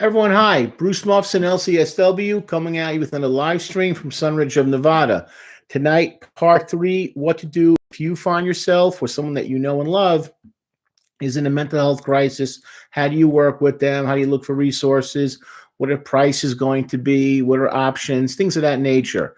Everyone, hi. Bruce Muffson, LCSW, coming at you with another live stream from SUNRIDGE of Nevada. Tonight, part 3, what to do if you find yourself or someone that you know and love is in a mental health crisis. How do you work with them? How do you look for resources? What are prices going to be? What are options? Things of that nature.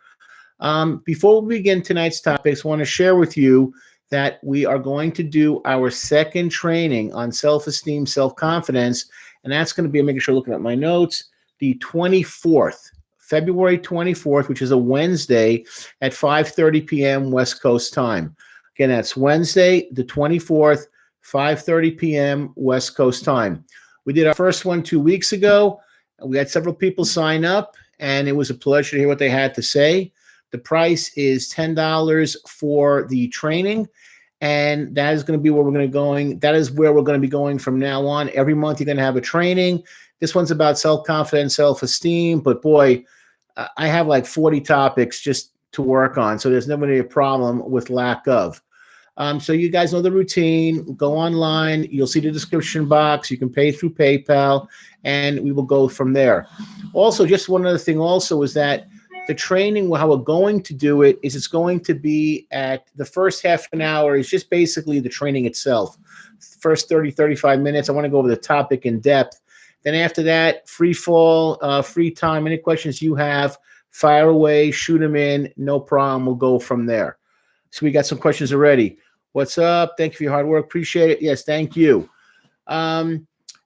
Before we begin tonight's topics, I want to share with you that we are going to do our second training on self-esteem, self-confidence, and that's going to be, I'm making sure looking at my notes, the 24th, February 24th, which is a Wednesday at 5:30 p.m. West Coast time. Again, that's Wednesday, the 24th, 5:30 p.m. West Coast time. We did our first one 2 weeks ago. We had several people sign up, and it was a pleasure to hear what they had to say. The price is $10 for the training, and that is going to be where we're going to going. That is where we're going to be going from now on. Every month you're going to have a training. This one's about self-confidence, self-esteem, but boy, I have like 40 topics just to work on, so there's never going to be a problem with lack of. So you guys know the routine. Go online. You'll see the description box. You can pay through PayPal, and we will go from there. Also, just one other thing also is that the training, how we're going to do it is it's going to be at the first half an hour is just basically the training itself. First 30, 35 minutes, I want to go over the topic in depth. Then after that, free fall, free time, any questions you have, fire away, shoot them in, no problem. We'll go from there. So we got some questions already. What's up? Thank you for your hard work. Appreciate it. Yes, thank you.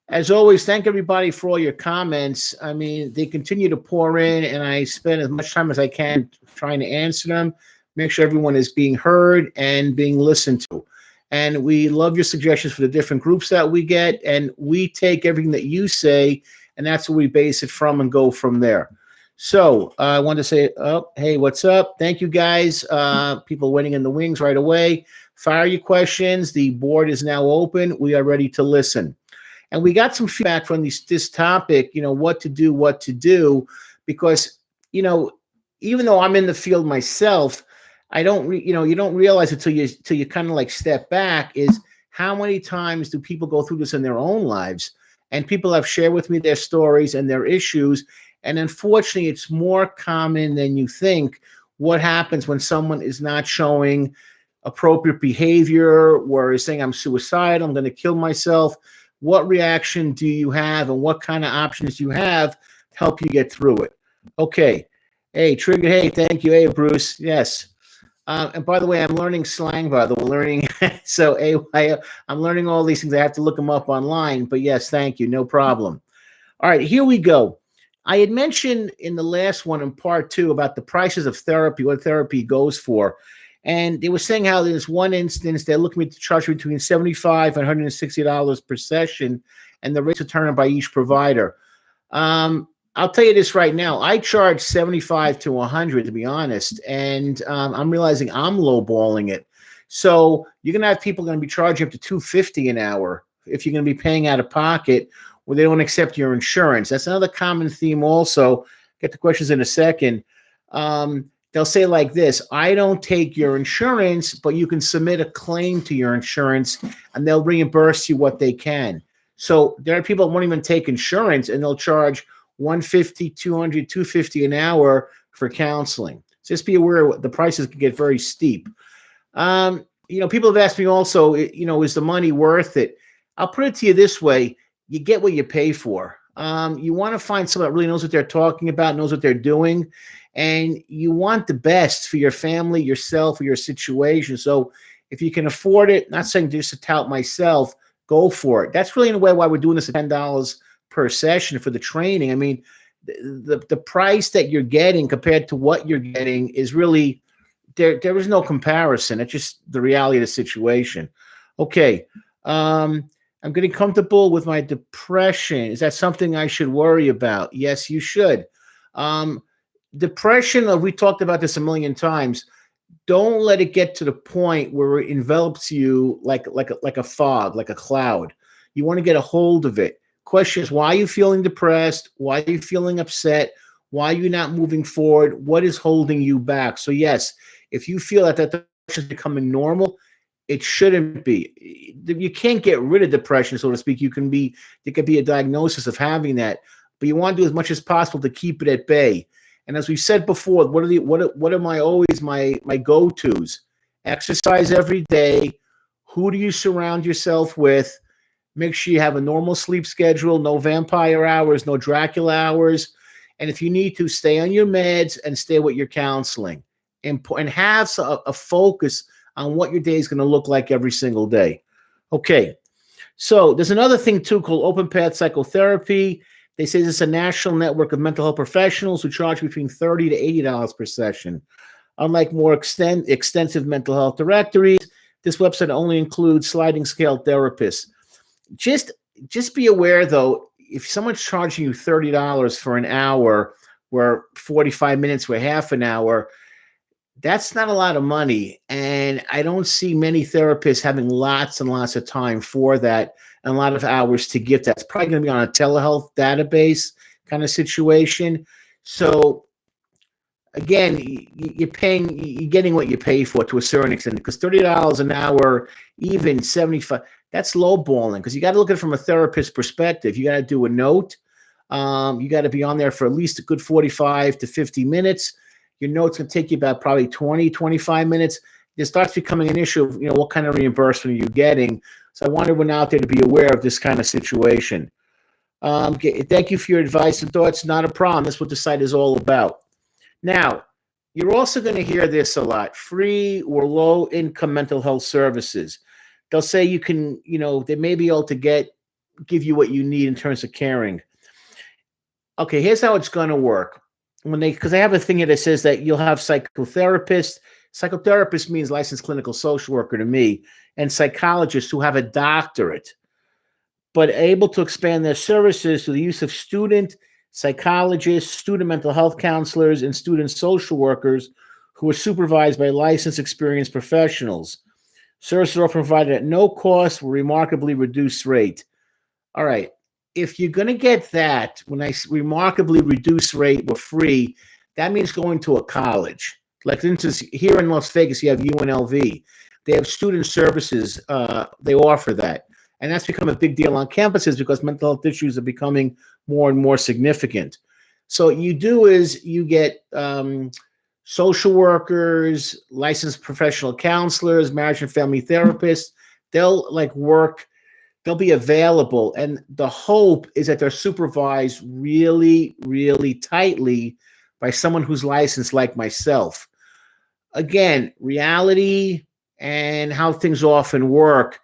As always, thank everybody for all your comments. I mean, they continue to pour in, and I spend as much time as I can trying to answer them, make sure everyone is being heard and being listened to. And we love your suggestions for the different groups that we get, and we take everything that you say, and that's what we base it from and go from there. So I want to say, oh, hey, what's up? Thank you, guys. People waiting in the wings right away. Fire your questions. The board is now open. We are ready to listen. And we got some feedback from this topic, what to do, because, even though I'm in the field myself, I don't, you don't realize it till you kind of like step back is how many times do people go through this in their own lives? And people have shared with me their stories and their issues. And unfortunately, it's more common than you think what happens when someone is not showing appropriate behavior or is saying, I'm suicidal, I'm going to kill myself. What reaction do you have and what kind of options do you have to help you get through it? Okay. Hey, Trigger. Hey, thank you. Hey, Bruce. Yes. And by the way, I'm learning slang, by the way, so I'm learning all these things. I have to look them up online, but yes, thank you. No problem. All right, here we go. I had mentioned in the last one in part 2 about the prices of therapy, what therapy goes for. And they were saying how there's one instance they're looking to charge between $75 and $160 per session, and the rates are determined by each provider. I'll tell you this right now. I charge $75 to $100, to be honest, and I'm realizing I'm lowballing it. So you're going to have people going to be charging up to $250 an hour if you're going to be paying out of pocket, where they don't accept your insurance. That's another common theme also. Get the questions in a second. They'll say like this, I don't take your insurance, but you can submit a claim to your insurance and they'll reimburse you what they can. So there are people that won't even take insurance and they'll charge $150, $200, $250 an hour for counseling. So just be aware the prices can get very steep. People have asked me also, is the money worth it? I'll put it to you this way. You get what you pay for. You want to find someone that really knows what they're talking about, knows what they're doing. And you want the best for your family, yourself, or your situation. So if you can afford it, not saying just to tout myself, go for it. That's really in a way why we're doing this at $10 per session for the training. I mean, the price that you're getting compared to what you're getting is really, there is no comparison. It's just the reality of the situation. Okay. I'm getting comfortable with my depression. Is that something I should worry about? Yes, you should. Depression, we talked about this a million times. Don't let it get to the point where it envelops you like a fog, like a cloud. You want to get a hold of it. Question is, why are you feeling depressed? Why are you feeling upset? Why are you not moving forward? What is holding you back? So yes, if you feel that depression is becoming normal, it shouldn't be. You can't get rid of depression, so to speak. There could be a diagnosis of having that, but you want to do as much as possible to keep it at bay. And as we said before, what are my go-tos? Exercise every day. Who do you surround yourself with? Make sure you have a normal sleep schedule, no vampire hours, no Dracula hours. And if you need to, stay on your meds and stay with your counseling. And have a focus on what your day is going to look like every single day. Okay. So there's another thing, too, called Open Path Psychotherapy. They say this is a national network of mental health professionals who charge between $30 to $80 per session. Unlike more extensive mental health directories, this website only includes sliding scale therapists. Just be aware, though, if someone's charging you $30 for an hour, where 45 minutes were half an hour, that's not a lot of money. And I don't see many therapists having lots and lots of time for that and a lot of hours to give. That's probably going to be on a telehealth database kind of situation. So again, you're getting what you pay for to a certain extent, because $30 an hour, even 75, that's lowballing, because you got to look at it from a therapist perspective. You got to do a note. You got to be on there for at least a good 45 to 50 minutes. Your note's going to take you about probably 20, 25 minutes. It starts becoming an issue of, what kind of reimbursement are you getting? So I want everyone out there to be aware of this kind of situation. Thank you for your advice and thoughts. Not a problem. That's what the site is all about. Now, you're also going to hear this a lot: free or low income mental health services. They'll say you can, they may be able to give you what you need in terms of caring. Okay, here's how it's going to work. Because I have a thing here that says that you'll have psychotherapists. Psychotherapist means licensed clinical social worker to me, and psychologists who have a doctorate, but able to expand their services through the use of student psychologists, student mental health counselors, and student social workers who are supervised by licensed, experienced professionals. Services are provided at no cost with remarkably reduced rate. All right. If you're going to get that, when I remarkably reduced rate or free, that means going to a college. Like, for instance, here in Las Vegas, you have UNLV. They have student services. They offer that. And that's become a big deal on campuses because mental health issues are becoming more and more significant. So what you do is you get social workers, licensed professional counselors, marriage and family therapists. They'll work. They'll be available, and the hope is that they're supervised really, really tightly by someone who's licensed like myself. Again, reality and how things often work.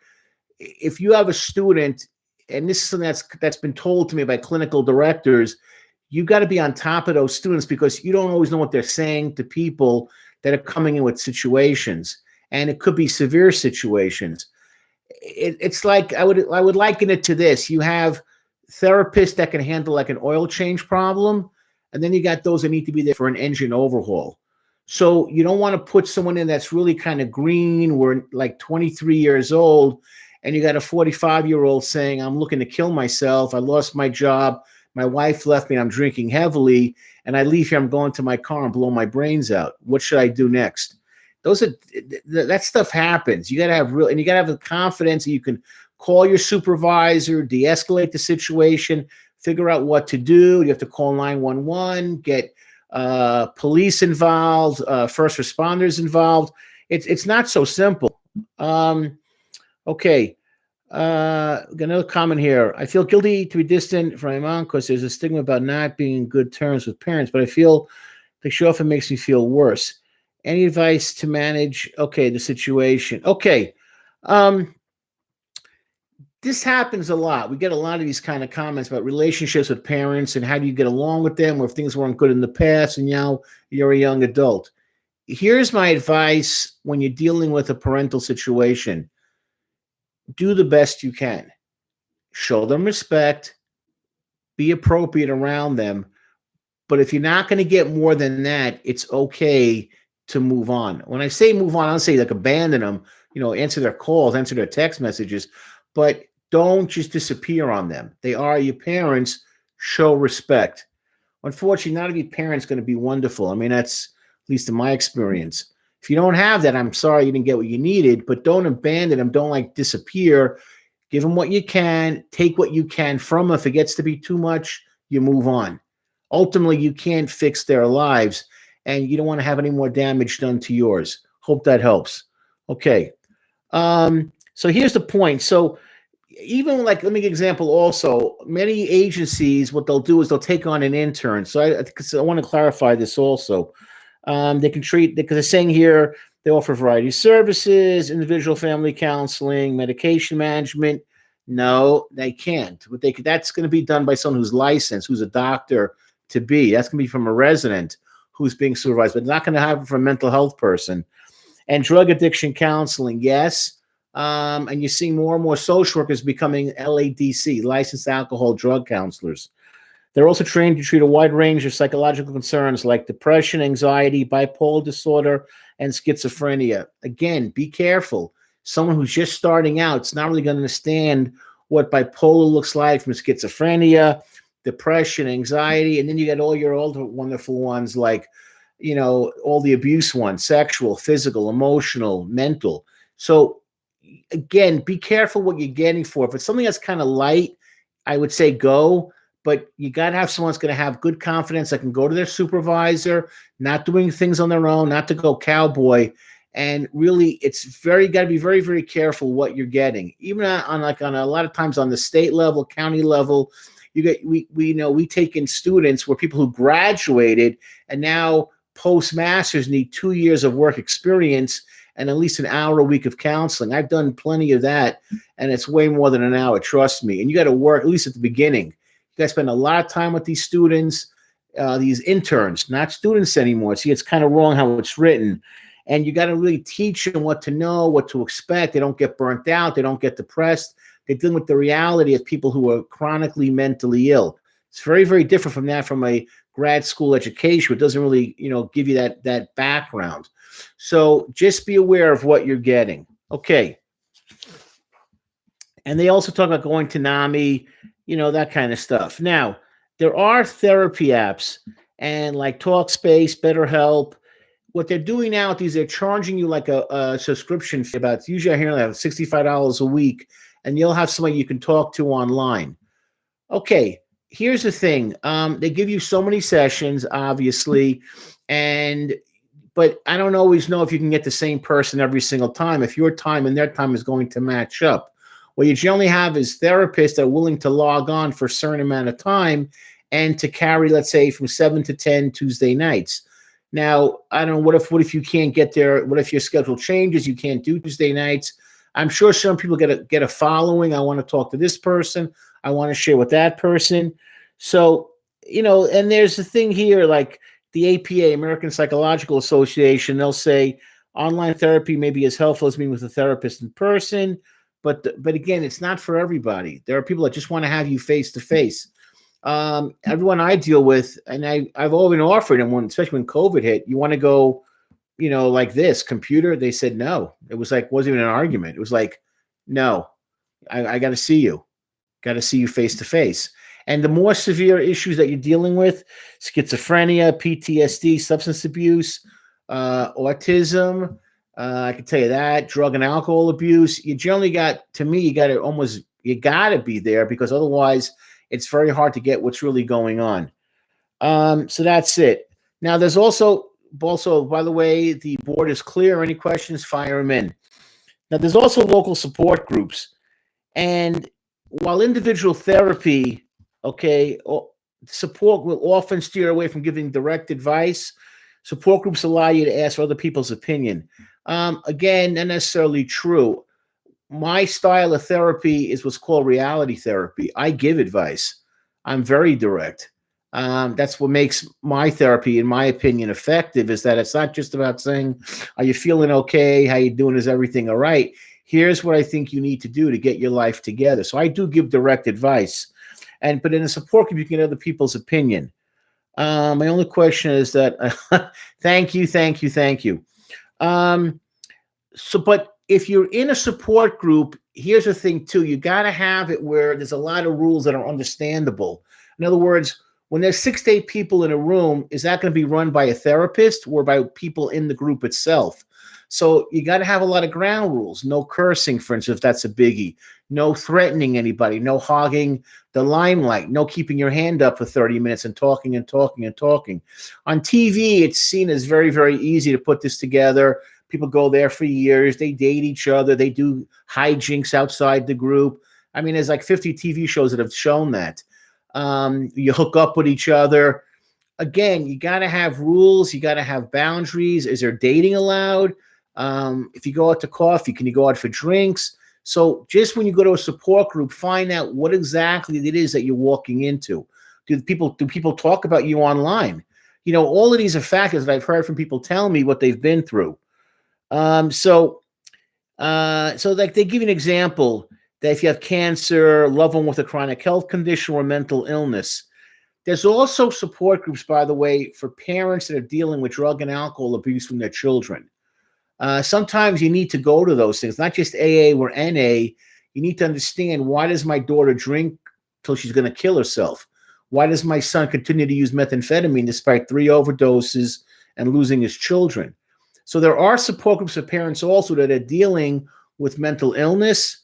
If you have a student, and this is something that's been told to me by clinical directors, you got to be on top of those students, because you don't always know what they're saying to people that are coming in with situations, and it could be severe situations. It's like I would liken it to this: you have therapists that can handle like an oil change problem, and then you got those that need to be there for an engine overhaul. So you don't want to put someone in that's really kind of green, we're like 23 years old, and you got a 45-year-old saying, I'm looking to kill myself, I lost my job, my wife left me, I'm drinking heavily, and I leave here, I'm going to my car and blow my brains out. What should I do next? That stuff happens. You got to have and you got to have the confidence that you can call your supervisor, de-escalate the situation, figure out what to do. You have to call 911, get police involved, first responders involved. It's not so simple. Okay. Another comment here. I feel guilty to be distant from my mom because there's a stigma about not being in good terms with parents, but I feel like she often makes me feel worse. Any advice to manage, the situation? Okay. This happens a lot. We get a lot of these kind of comments about relationships with parents and how do you get along with them, or if things weren't good in the past and now you're a young adult. Here's my advice when you're dealing with a parental situation. Do the best you can. Show them respect. Be appropriate around them. But if you're not going to get more than that, it's okay to move on. When I say move on, I don't say like abandon them, answer their calls, answer their text messages, but don't just disappear on them. They are your parents. Show respect. Unfortunately, not every parent's going to be wonderful. I mean, that's at least in my experience. If you don't have that, I'm sorry you didn't get what you needed, but don't abandon them. Don't disappear. Give them what you can. Take what you can from them. If it gets to be too much, you move on. Ultimately, you can't fix their lives, and you don't want to have any more damage done to yours. Hope that helps. Okay. So here's the point. So even like, let me give an example also. Many agencies, what they'll do is they'll take on an intern. So I want to clarify this also. They can treat, because they're saying here, they offer a variety of services, individual family counseling, medication management. No, they can't. What they could, that's going to be done by someone who's licensed, who's a doctor to be. That's going to be from a resident who's being supervised, but not going to have it from a mental health person. And drug addiction counseling, yes. And you're seeing more and more social workers becoming LADC, licensed alcohol drug counselors. They're also trained to treat a wide range of psychological concerns like depression, anxiety, bipolar disorder, and schizophrenia. Again, be careful. Someone who's just starting out is not really going to understand what bipolar looks like from schizophrenia, depression, anxiety, and then you get all your older wonderful ones like, you know, all the abuse ones, sexual, physical, emotional, mental. So again, be careful what you're getting for. If it's something that's kind of light, I would say go. But you got to have someone that's going to have good confidence that can go to their supervisor, not doing things on their own, not to go cowboy. And really, it's very, got to be very, very careful what you're getting. Even on a lot of times on the state level, county level, you get, we take in students where people who graduated and now postmasters need 2 years of work experience and at least an hour a week of counseling. I've done plenty of that, and it's way more than an hour, trust me. And you got to work, at least at the beginning. You guys spend a lot of time with these students, these interns, not students anymore. See, it's kind of wrong how it's written. And you got to really teach them what to know, what to expect. They don't get burnt out. They don't get depressed. They're dealing with the reality of people who are chronically mentally ill. It's very, very different from that, from a grad school education. It doesn't really, give you that background. So just be aware of what you're getting. Okay. And they also talk about going to NAMI, that kind of stuff. Now, there are therapy apps and like Talkspace, BetterHelp. What they're doing now with these, they're charging you like a subscription fee. About, usually I hear like $65 a week, and you'll have somebody you can talk to online. Okay, here's the thing. They give you so many sessions, obviously, but I don't always know if you can get the same person every single time, if your time and their time is going to match up. What you generally have is therapists that are willing to log on for a certain amount of time and to carry, let's say, from 7 to 10 Tuesday nights. Now, I don't know, what if you can't get there? What if your schedule changes? You can't do Tuesday nights. I'm sure some people get a following. I want to talk to this person. I want to share with that person. So, and there's the thing here, like the APA, American Psychological Association, they'll say online therapy may be as helpful as meeting with a therapist in person. But again, it's not for everybody. There are people that just want to have you face to face. Everyone I deal with, and I've always been offered, and especially when COVID hit, you want to go, like this computer. They said no. It was like, wasn't even an argument. It was like, no, I got to see you. Got to see you face to face. And the more severe issues that you're dealing with, schizophrenia, PTSD, substance abuse, autism, I can tell you that, drug and alcohol abuse, you generally got to be there, because otherwise it's very hard to get what's really going on. So that's it. Now there's also, by the way, the board is clear. Any questions, fire them in. Now there's also local support groups. And while individual therapy, support will often steer away from giving direct advice, support groups allow you to ask for other people's opinion. Again, not necessarily true. My style of therapy is what's called reality therapy. I give advice. I'm very direct. That's what makes my therapy, in my opinion, effective, is that it's not just about saying, are you feeling okay? How you doing? Is everything all right? Here's what I think you need to do to get your life together. So I do give direct advice. But in a support group, you can get other people's opinion. My only question is that, thank you. But if you're in a support group, here's the thing too, you got to have it where there's a lot of rules that are understandable. In other words, when there's 6 to 8 people in a room, is that going to be run by a therapist or by people in the group itself? So you got to have a lot of ground rules. No cursing, for instance, if that's a biggie. No threatening anybody. No hogging the limelight. No keeping your hand up for 30 minutes and talking and talking and talking. On TV, it's seen as very, very easy to put this together. People go there for years. They date each other. They do hijinks outside the group. I mean, there's like 50 TV shows that have shown that. You hook up with each other. Again, you got to have rules. You got to have boundaries. Is there dating allowed? If you go out to coffee, can you go out for drinks? So just when you go to a support group, find out what exactly it is that you're walking into. Do people talk about you online? You know, all of these are factors that I've heard from people tell me what they've been through. So like they give you an example that if you have cancer, loved one with a chronic health condition or mental illness. There's also support groups, by the way, for parents that are dealing with drug and alcohol abuse from their children. Sometimes you need to go to those things, not just AA or NA. You need to understand, why does my daughter drink till she's going to kill herself? Why does my son continue to use methamphetamine despite 3 overdoses and losing his children? So there are support groups of parents also that are dealing with mental illness,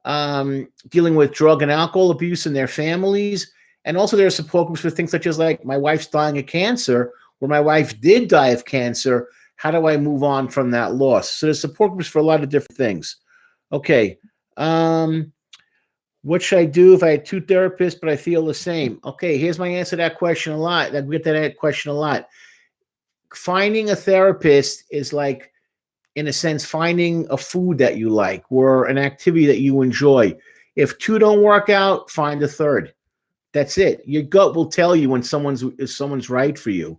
dealing with drug and alcohol abuse in their families. And also there are support groups for things such as like, my wife's dying of cancer, or my wife did die of cancer. How do I move on from that loss? So there's support groups for a lot of different things. Okay. What should I do if I had 2 therapists, but I feel the same? Okay, here's my answer to that question a lot. I get that question a lot. Finding a therapist is like, in a sense, finding a food that you like or an activity that you enjoy. If 2 don't work out, find a 3rd. That's it. Your gut will tell you when someone's right for you.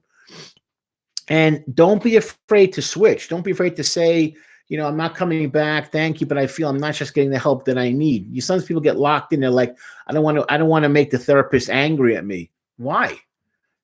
And don't be afraid to switch. Don't be afraid to say, you know, I'm not coming back. Thank you, but I feel I'm not just getting the help that I need. Sometimes people get locked in. They're like, I don't want to make the therapist angry at me. Why?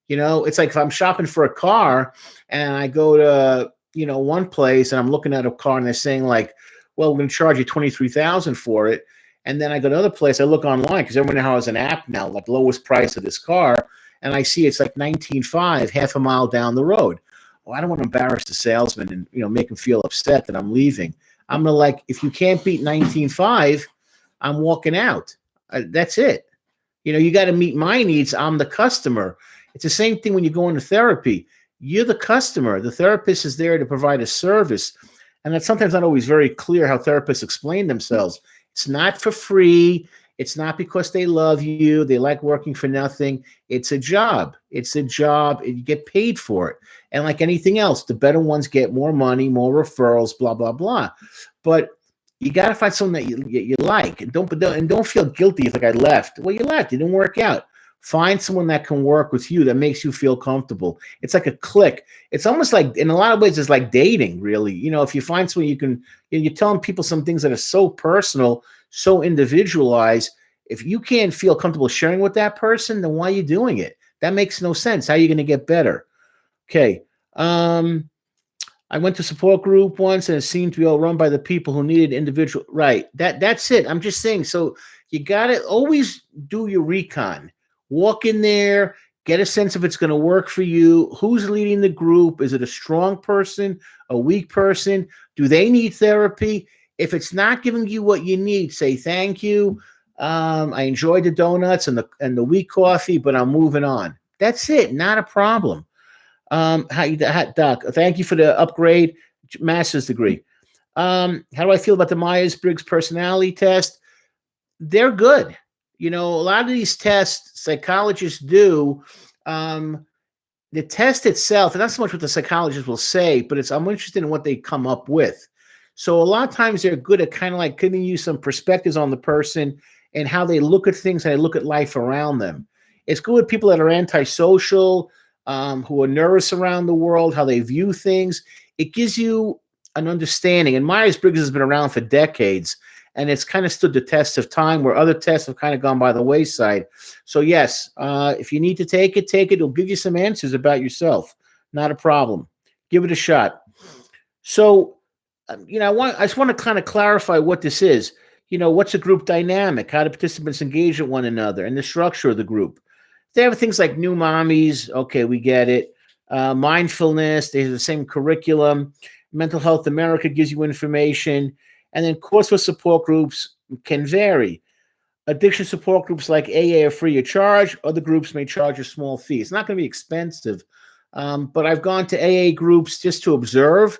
You know, it's like if I'm shopping for a car and I go to, you know, one place and I'm looking at a car and they're saying like, well, we're going to charge you $23,000 for it. And then I go to another place, I look online because everyone has an app now, like lowest price of this car. And I see it's like $19,500, half a mile down the road. Well, I don't want to embarrass the salesman and, you know, make him feel upset that I'm leaving. I'm gonna like, if you can't beat $19,500, I'm walking out. That's it. You know, you got to meet my needs. I'm the customer. It's the same thing when you go into therapy. You're the customer. The therapist is there to provide a service. And that's sometimes not always very clear how therapists explain themselves. It's not for free. It's not because they love you. They like working for nothing. It's a job. It's a job. And you get paid for it. And like anything else, the better ones get more money, more referrals, blah, blah, blah. But you got to find someone that you like. And don't feel guilty if like I left. Well, you left. It didn't work out. Find someone that can work with you, that makes you feel comfortable. It's like a click. It's almost like, in a lot of ways, it's like dating, really. You know, if you find someone you're telling people some things that are so personal, so individualized. If you can't feel comfortable sharing with that person, then why are you doing it? That makes no sense. How are you going to get better? Okay. I went to support group once and it seemed to be all run by the people who needed individual. Right. That's it. I'm just saying. So you got to always do your recon. Walk in there, get a sense if it's going to work for you. Who's leading the group? Is it a strong person, a weak person? Do they need therapy? If it's not giving you what you need, say thank you. I enjoyed the donuts and the weak coffee, but I'm moving on. That's it. Not a problem. Doc, thank you for the upgrade, master's degree. How do I feel about the Myers-Briggs personality test? They're good. You know, a lot of these tests psychologists do. The test itself, and not so much what the psychologist will say, but I'm interested in what they come up with. So a lot of times they're good at kind of like giving you some perspectives on the person and how they look at things, how they look at life around them. It's good with people that are antisocial, who are nervous around the world, how they view things. It gives you an understanding. And Myers-Briggs has been around for decades, and it's kind of stood the test of time where other tests have kind of gone by the wayside. So yes, if you need to take it, take it. It'll give you some answers about yourself. Not a problem. Give it a shot. So, you know, I just want to kind of clarify what this is. You know, what's a group dynamic? How do participants engage with one another and the structure of the group? They have things like new mommies. Okay, we get it. Mindfulness. They have the same curriculum. Mental Health America gives you information. And then course for support groups can vary. Addiction support groups like AA are free of charge. Other groups may charge a small fee. It's not going to be expensive, but I've gone to AA groups just to observe.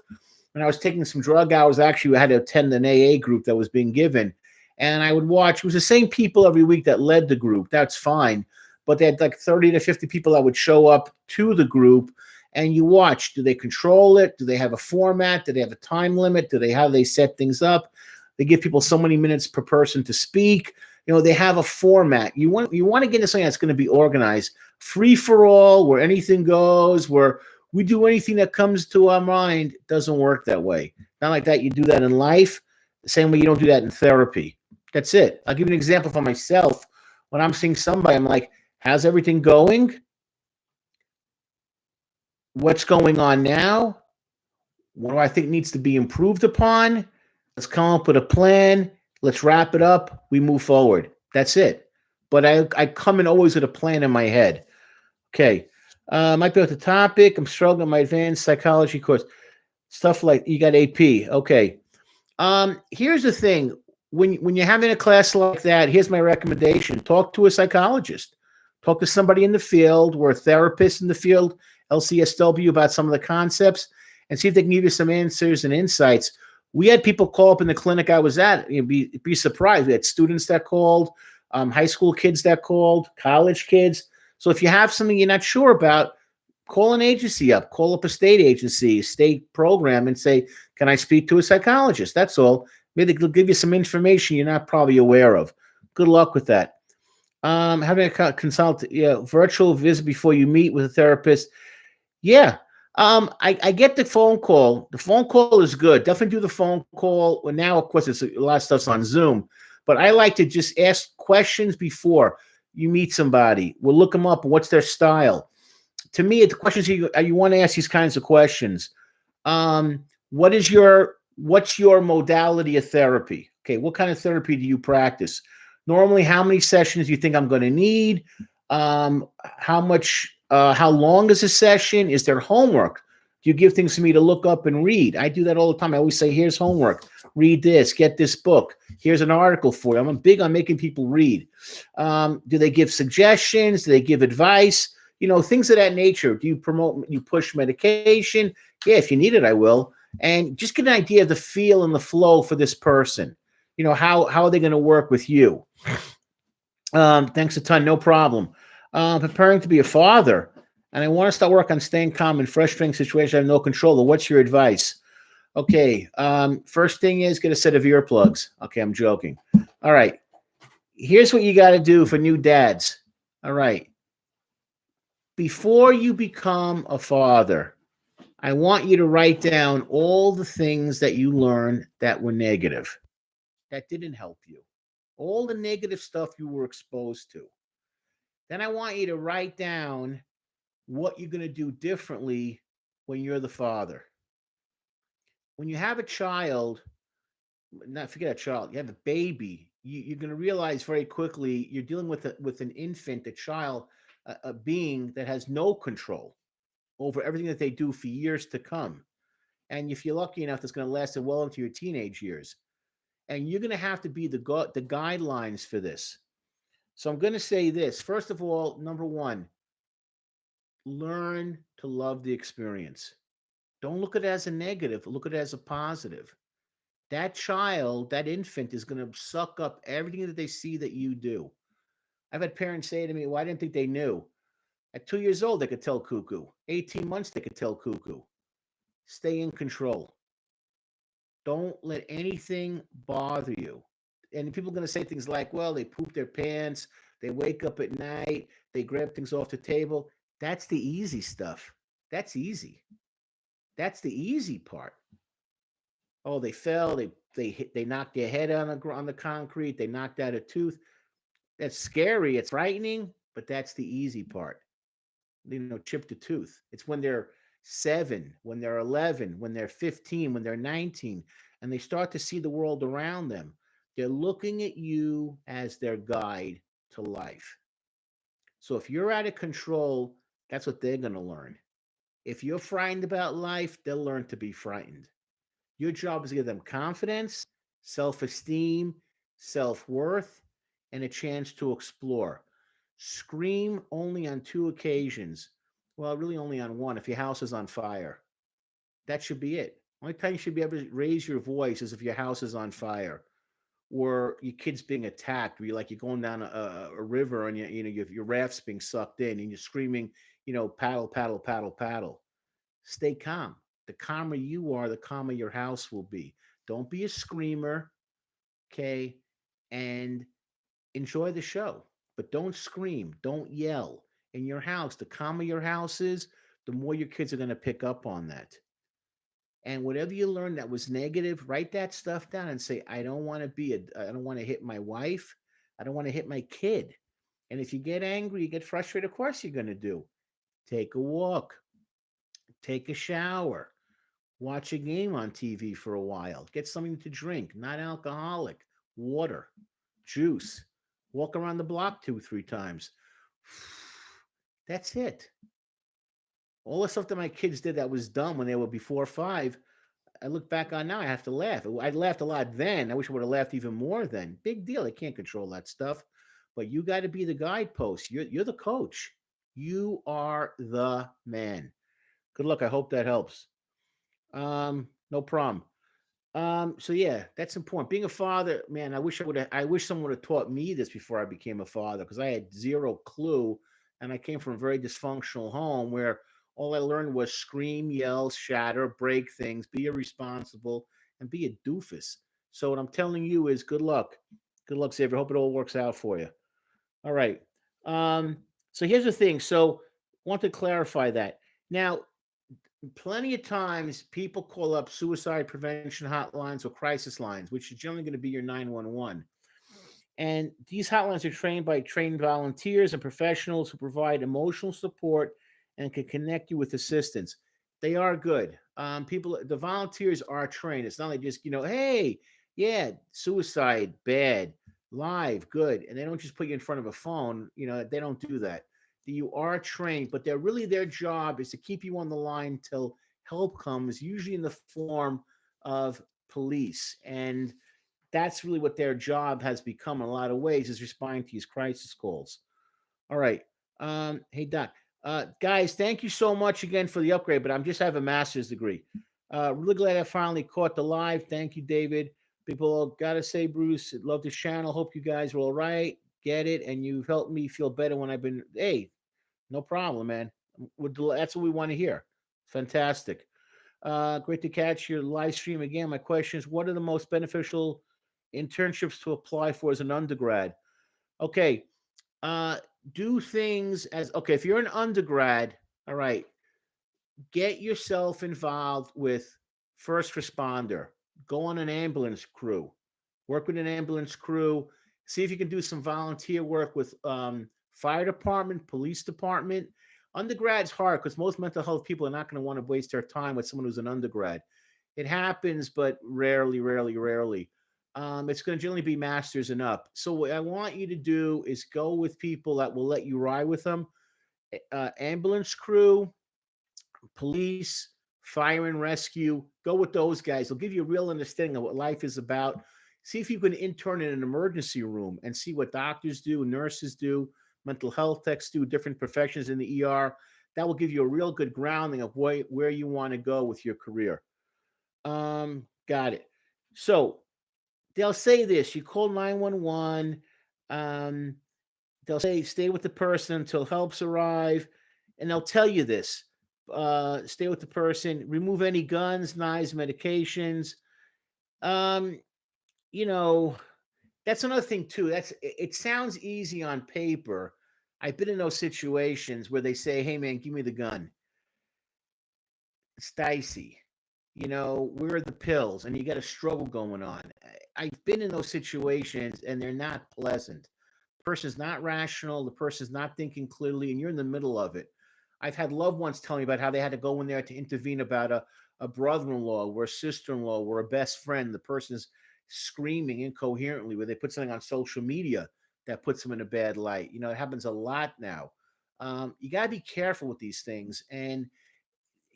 When I was taking some drug hours, actually, I had to attend an AA group that was being given, and I would watch. It was the same people every week that led the group. That's fine, but they had like 30 to 50 people that would show up to the group, and you watch. Do they control it? Do they have a format? Do they have a time limit? How they set things up? They give people so many minutes per person to speak. They have a format. You want to get into something that's going to be organized, free for all, where anything goes, where we do anything that comes to our mind. It doesn't work that way. Not like that. You do that in life, the same way you don't do that in therapy. That's it. I'll give you an example for myself. When I'm seeing somebody, I'm like, how's everything going? What's going on now? What do I think needs to be improved upon? Let's come up with a plan. Let's wrap it up. We move forward. That's it. But I come in always with a plan in my head. Okay. Might be with the topic. I'm struggling with my advanced psychology course. Stuff like you got AP. Okay. Here's the thing. When you're having a class like that, here's my recommendation. Talk to a psychologist. Talk to somebody in the field. We're a therapist in the field, LCSW, about some of the concepts, and see if they can give you some answers and insights. We had people call up in the clinic I was at. You'd be surprised. We had students that called, high school kids that called, college kids. So if you have something you're not sure about, call an agency up. Call up a state agency, state program, and say, can I speak to a psychologist? That's all. Maybe they'll give you some information you're not probably aware of. Good luck with that. Having a consult, virtual visit before you meet with a therapist. Yeah. I get the phone call. The phone call is good. Definitely do the phone call. Well, now, of course, it's a lot of stuff's on Zoom, but I like to just ask questions before you meet somebody. We'll look them up. What's their style? To me, the questions you want to ask these kinds of questions. What's your modality of therapy? Okay, what kind of therapy do you practice? Normally, how many sessions do you think I'm going to need? How long is a session? Is there homework? Do you give things for me to look up and read? I do that all the time. I always say, here's homework. Read this. Get this book. Here's an article for you. I'm big on making people read. Do they give suggestions? Do they give advice? Things of that nature. Do you push medication? Yeah, if you need it, I will. And just get an idea of the feel and the flow for this person. How are they going to work with you? Thanks a ton. No problem. Preparing to be a father, and I want to start work on staying calm in frustrating situations I have no control of. What's your advice? Okay. First thing is get a set of earplugs. Okay, I'm joking. All right. Here's what you got to do for new dads. All right. Before you become a father, I want you to write down all the things that you learned that were negative, that didn't help you, all the negative stuff you were exposed to. Then I want you to write down what you're going to do differently when you're the father. When you have a child, not forget a child, you have a baby, you're going to realize very quickly you're dealing with an infant, a child, a being that has no control over everything that they do for years to come. And if you're lucky enough, it's going to last well into your teenage years. And you're going to have to be the guidelines for this. So I'm going to say this. First of all, number one, learn to love the experience. Don't look at it as a negative. Look at it as a positive. That child, that infant is going to suck up everything that they see that you do. I've had parents say to me, well, I didn't think they knew. At 2 years old, they could tell cuckoo. 18 months, they could tell cuckoo. Stay in control. Don't let anything bother you. And people are going to say things like, well, they poop their pants, they wake up at night, they grab things off the table. That's the easy stuff. That's easy. That's the easy part. Oh, they fell, they knocked their head on the concrete, they knocked out a tooth. That's scary, it's frightening, but that's the easy part. Chipped a tooth. It's when they're 7, when they're 11, when they're 15, when they're 19, and they start to see the world around them. They're looking at you as their guide to life. So if you're out of control, that's what they're going to learn. If you're frightened about life, they'll learn to be frightened. Your job is to give them confidence, self-esteem, self-worth, and a chance to explore. Scream only on 2 occasions. Well, really only on one if your house is on fire. That should be it. Only time you should be able to raise your voice is if your house is on fire or your kid's being attacked, where you're going down a river and your raft's being sucked in and you're screaming, paddle, paddle, paddle, paddle. Stay calm. The calmer you are, the calmer your house will be. Don't be a screamer, okay? And enjoy the show, but don't scream, don't yell. In your house, the calmer your house is, the more your kids are going to pick up on that. And whatever you learned that was negative, write that stuff down and say, I don't want to hit my wife. I don't want to hit my kid. And if you get angry, you get frustrated, of course you're going to do. Take a walk, take a shower, watch a game on TV for a while, get something to drink, not alcoholic, water, juice, walk around the block 2, 3 times. That's it. All the stuff that my kids did that was dumb when they were before 5, I look back on now, I have to laugh. I laughed a lot then. I wish I would have laughed even more then. Big deal. I can't control that stuff. But you got to be the guidepost. You're the coach. You are the man. Good luck. I hope that helps. No problem. So yeah, that's important. Being a father, man, I wish someone would have taught me this before I became a father, because I had zero clue. And I came from a very dysfunctional home where all I learned was scream, yell, shatter, break things, be irresponsible, and be a doofus. So what I'm telling you is good luck. Good luck, Xavier. Hope it all works out for you. All right. Um, so here's the thing. So want to clarify that. Now, plenty of times people call up suicide prevention hotlines or crisis lines, which is generally going to be your 911. And these hotlines are trained by trained volunteers and professionals who provide emotional support and can connect you with assistance. They are good. The volunteers are trained. It's not like just, hey, yeah, suicide, bad, live, good. And they don't just put you in front of a phone. They don't do that. You are trained, but their job is to keep you on the line till help comes, usually in the form of police. And that's really what their job has become in a lot of ways, is responding to these crisis calls. All right. Hey, Doc. Guys, thank you so much again for the upgrade, but I'm just have a master's degree. Really glad I finally caught the live. Thank you, David. People, gotta say, Bruce, love this channel. Hope you guys are all right. Get it. And you've helped me feel better when I've been, hey, no problem, man. That's what we want to hear. Fantastic. Great to catch your live stream again. My question is, what are the most beneficial internships to apply for as an undergrad? Okay. Uh, do things as okay. If you're an undergrad, all right, get yourself involved with first responder. Go on an ambulance crew. Work with an ambulance crew. See if you can do some volunteer work with fire department, police department. Undergrad's hard because most mental health people are not going to want to waste their time with someone who's an undergrad. It happens, but rarely, rarely, rarely. It's going to generally be masters and up. So what I want you to do is go with people that will let you ride with them. Ambulance crew, police, fire and rescue. Go with those guys. They'll give you a real understanding of what life is about. See if you can intern in an emergency room and see what doctors do, nurses do, mental health techs do, different professions in the ER. That will give you a real good grounding of where you want to go with your career. Got it. So they'll say this: you call 911. They'll say stay with the person until helps arrive, and they'll tell you this: stay with the person, remove any guns, knives, medications. Um, you know, that's another thing too. It sounds easy on paper. I've been in those situations where they say, "Hey, man, give me the gun." It's dicey. Where are the pills? And you got a struggle going on. I've been in those situations, and they're not pleasant. The person's not rational. The person's not thinking clearly, and you're in the middle of it. I've had loved ones tell me about how they had to go in there to intervene about a brother-in-law or a sister-in-law or a best friend. The person's screaming incoherently, where they put something on social media that puts them in a bad light. It happens a lot now. You got to be careful with these things. And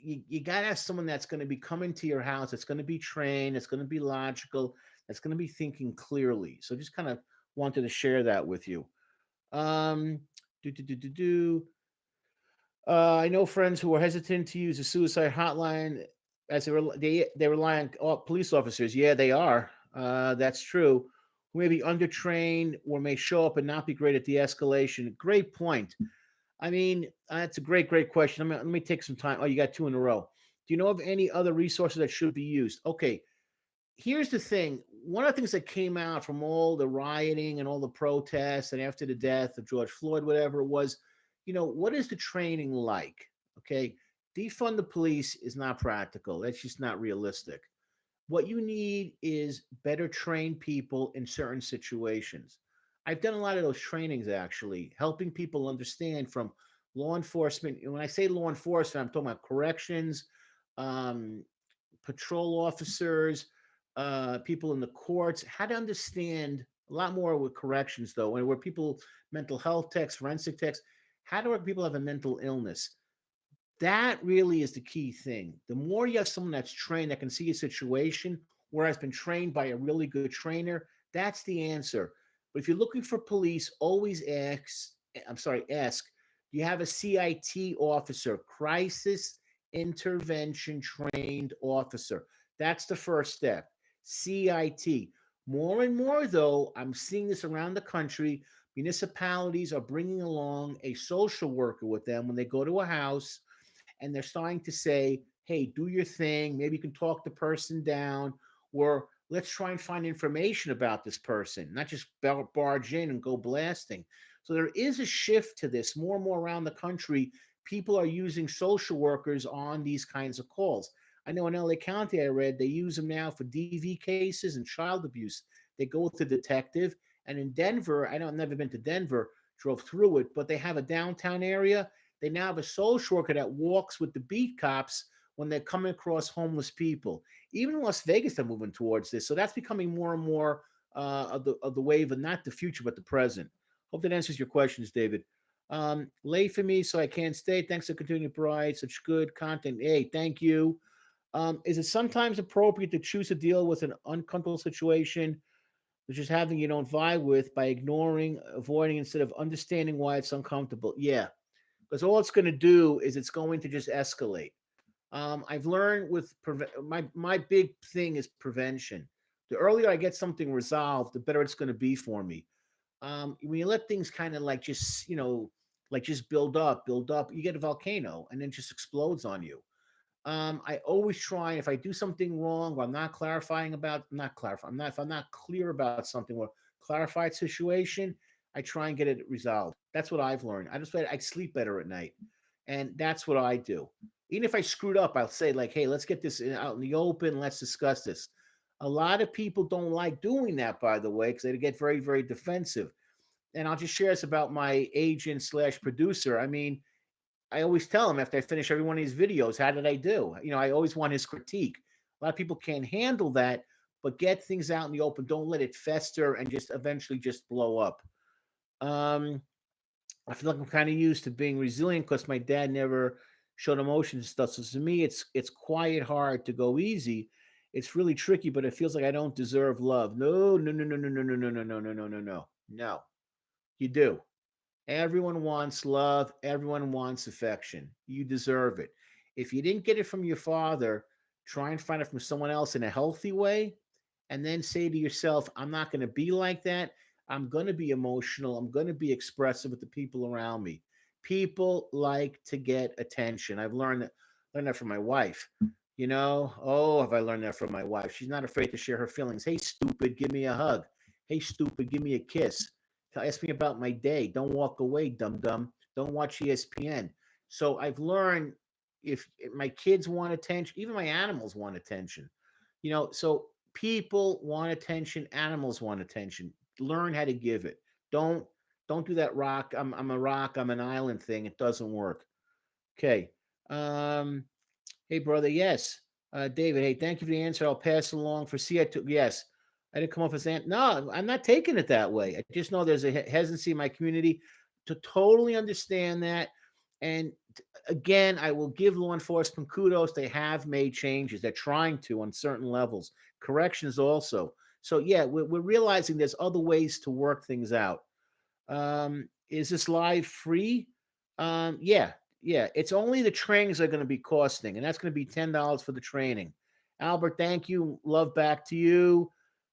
you got to have someone that's going to be coming to your house, that's going to be trained, that's going to be logical, that's going to be thinking clearly. So just kind of wanted to share that with you. Um, do, do, do, do, do. I know friends who are hesitant to use a suicide hotline as they rely on police officers. Yeah, they are. That's true. Who may be undertrained or may show up and not be great at de-escalation. Great point. I mean, that's a great question. Let me take some time. Oh, you got two in a row. Do you know of any other resources that should be used? Okay, here's the thing. One of the things that came out from all the rioting and all the protests and after the death of George Floyd, whatever it was, what is the training like? Okay, defund the police is not practical. That's just not realistic. What you need is better trained people in certain situations. I've done a lot of those trainings actually, helping people understand from law enforcement. And when I say law enforcement, I'm talking about corrections, um, patrol officers, people in the courts, how to understand a lot more with corrections, though, and where people, mental health techs, forensic techs, how do people have a mental illness? That really is the key thing. The more you have someone that's trained that can see a situation where has been trained by a really good trainer, that's the answer. But if you're looking for police, always ask, do you have a CIT officer, crisis intervention trained officer? That's the first step. CIT. More and more, though, I'm seeing this around the country. Municipalities are bringing along a social worker with them when they go to a house, and they're starting to say, hey, do your thing. Maybe you can talk the person down, or let's try and find information about this person, not just barge in and go blasting. So there is a shift to this more and more around the country. People are using social workers on these kinds of calls. I know in LA County, I read they use them now for DV cases and child abuse. They go with the detective. And in Denver, I've never been to Denver, drove through it, but they have a downtown area. They now have a social worker that walks with the beat cops when they're coming across homeless people. Even in Las Vegas, they're moving towards this. So that's becoming more and more of the wave, and not the future, but the present. Hope that answers your questions, David. Late for me, so I can't stay. Thanks for continuing to provide such good content. Hey, thank you. Is it sometimes appropriate to choose to deal with an uncomfortable situation, which is having you don't vibe with, by ignoring, avoiding, instead of understanding why it's uncomfortable? Yeah, because all it's going to do is it's going to just escalate. I've learned with my big thing is prevention. The earlier I get something resolved, the better it's going to be for me. When you let things kind of like just just build up, you get a volcano and then just explodes on you. I always try, if I do something wrong or I'm not not clarifying, if I'm not clear about something or clarified situation, I try and get it resolved. That's what I've learned. I sleep better at night, and that's what I do. Even if I screwed up, I'll say like, "Hey, let's get this out in the open. Let's discuss this." A lot of people don't like doing that, by the way, because they get very, very defensive. And I'll just share this about my agent slash producer. I mean, I always tell him after I finish every one of these videos, how did I do? I always want his critique. A lot of people can't handle that, but get things out in the open. Don't let it fester and just eventually just blow up. I feel like I'm kind of used to being resilient because my dad never showed emotions and stuff. So to me, it's quite hard to go easy. It's really tricky, but it feels like I don't deserve love. No, no, no, no, no, no, no, no, no, no, no, no, no, no. No, you do. Everyone wants love. Everyone wants affection. You deserve it. If you didn't get it from your father, try and find it from someone else in a healthy way. And then say to yourself, I'm not going to be like that. I'm going to be emotional. I'm going to be expressive with the people around me. People like to get attention. I've learned that from my wife. Oh, have I learned that from my wife? She's not afraid to share her feelings. Hey, stupid, give me a hug. Hey, stupid, give me a kiss. Ask me about my day. Don't walk away, dum dum. Don't watch ESPN. So I've learned, if my kids want attention, even my animals want attention. So people want attention. Animals want attention. Learn how to give it. Don't do that rock. I'm a rock. I'm an island thing. It doesn't work. Okay. Hey, brother. Yes. David. Hey, thank you for the answer. I'll pass it along for CI. Yes. I didn't come off as no, I'm not taking it that way. I just know there's a hesitancy in my community to totally understand that. And again, I will give law enforcement kudos. They have made changes. They're trying to on certain levels. Corrections also. So yeah, we're realizing there's other ways to work things out. Is this live free? Yeah, yeah. It's only the trainings are going to be costing, and that's going to be $10 for the training. Albert, thank you. Love back to you.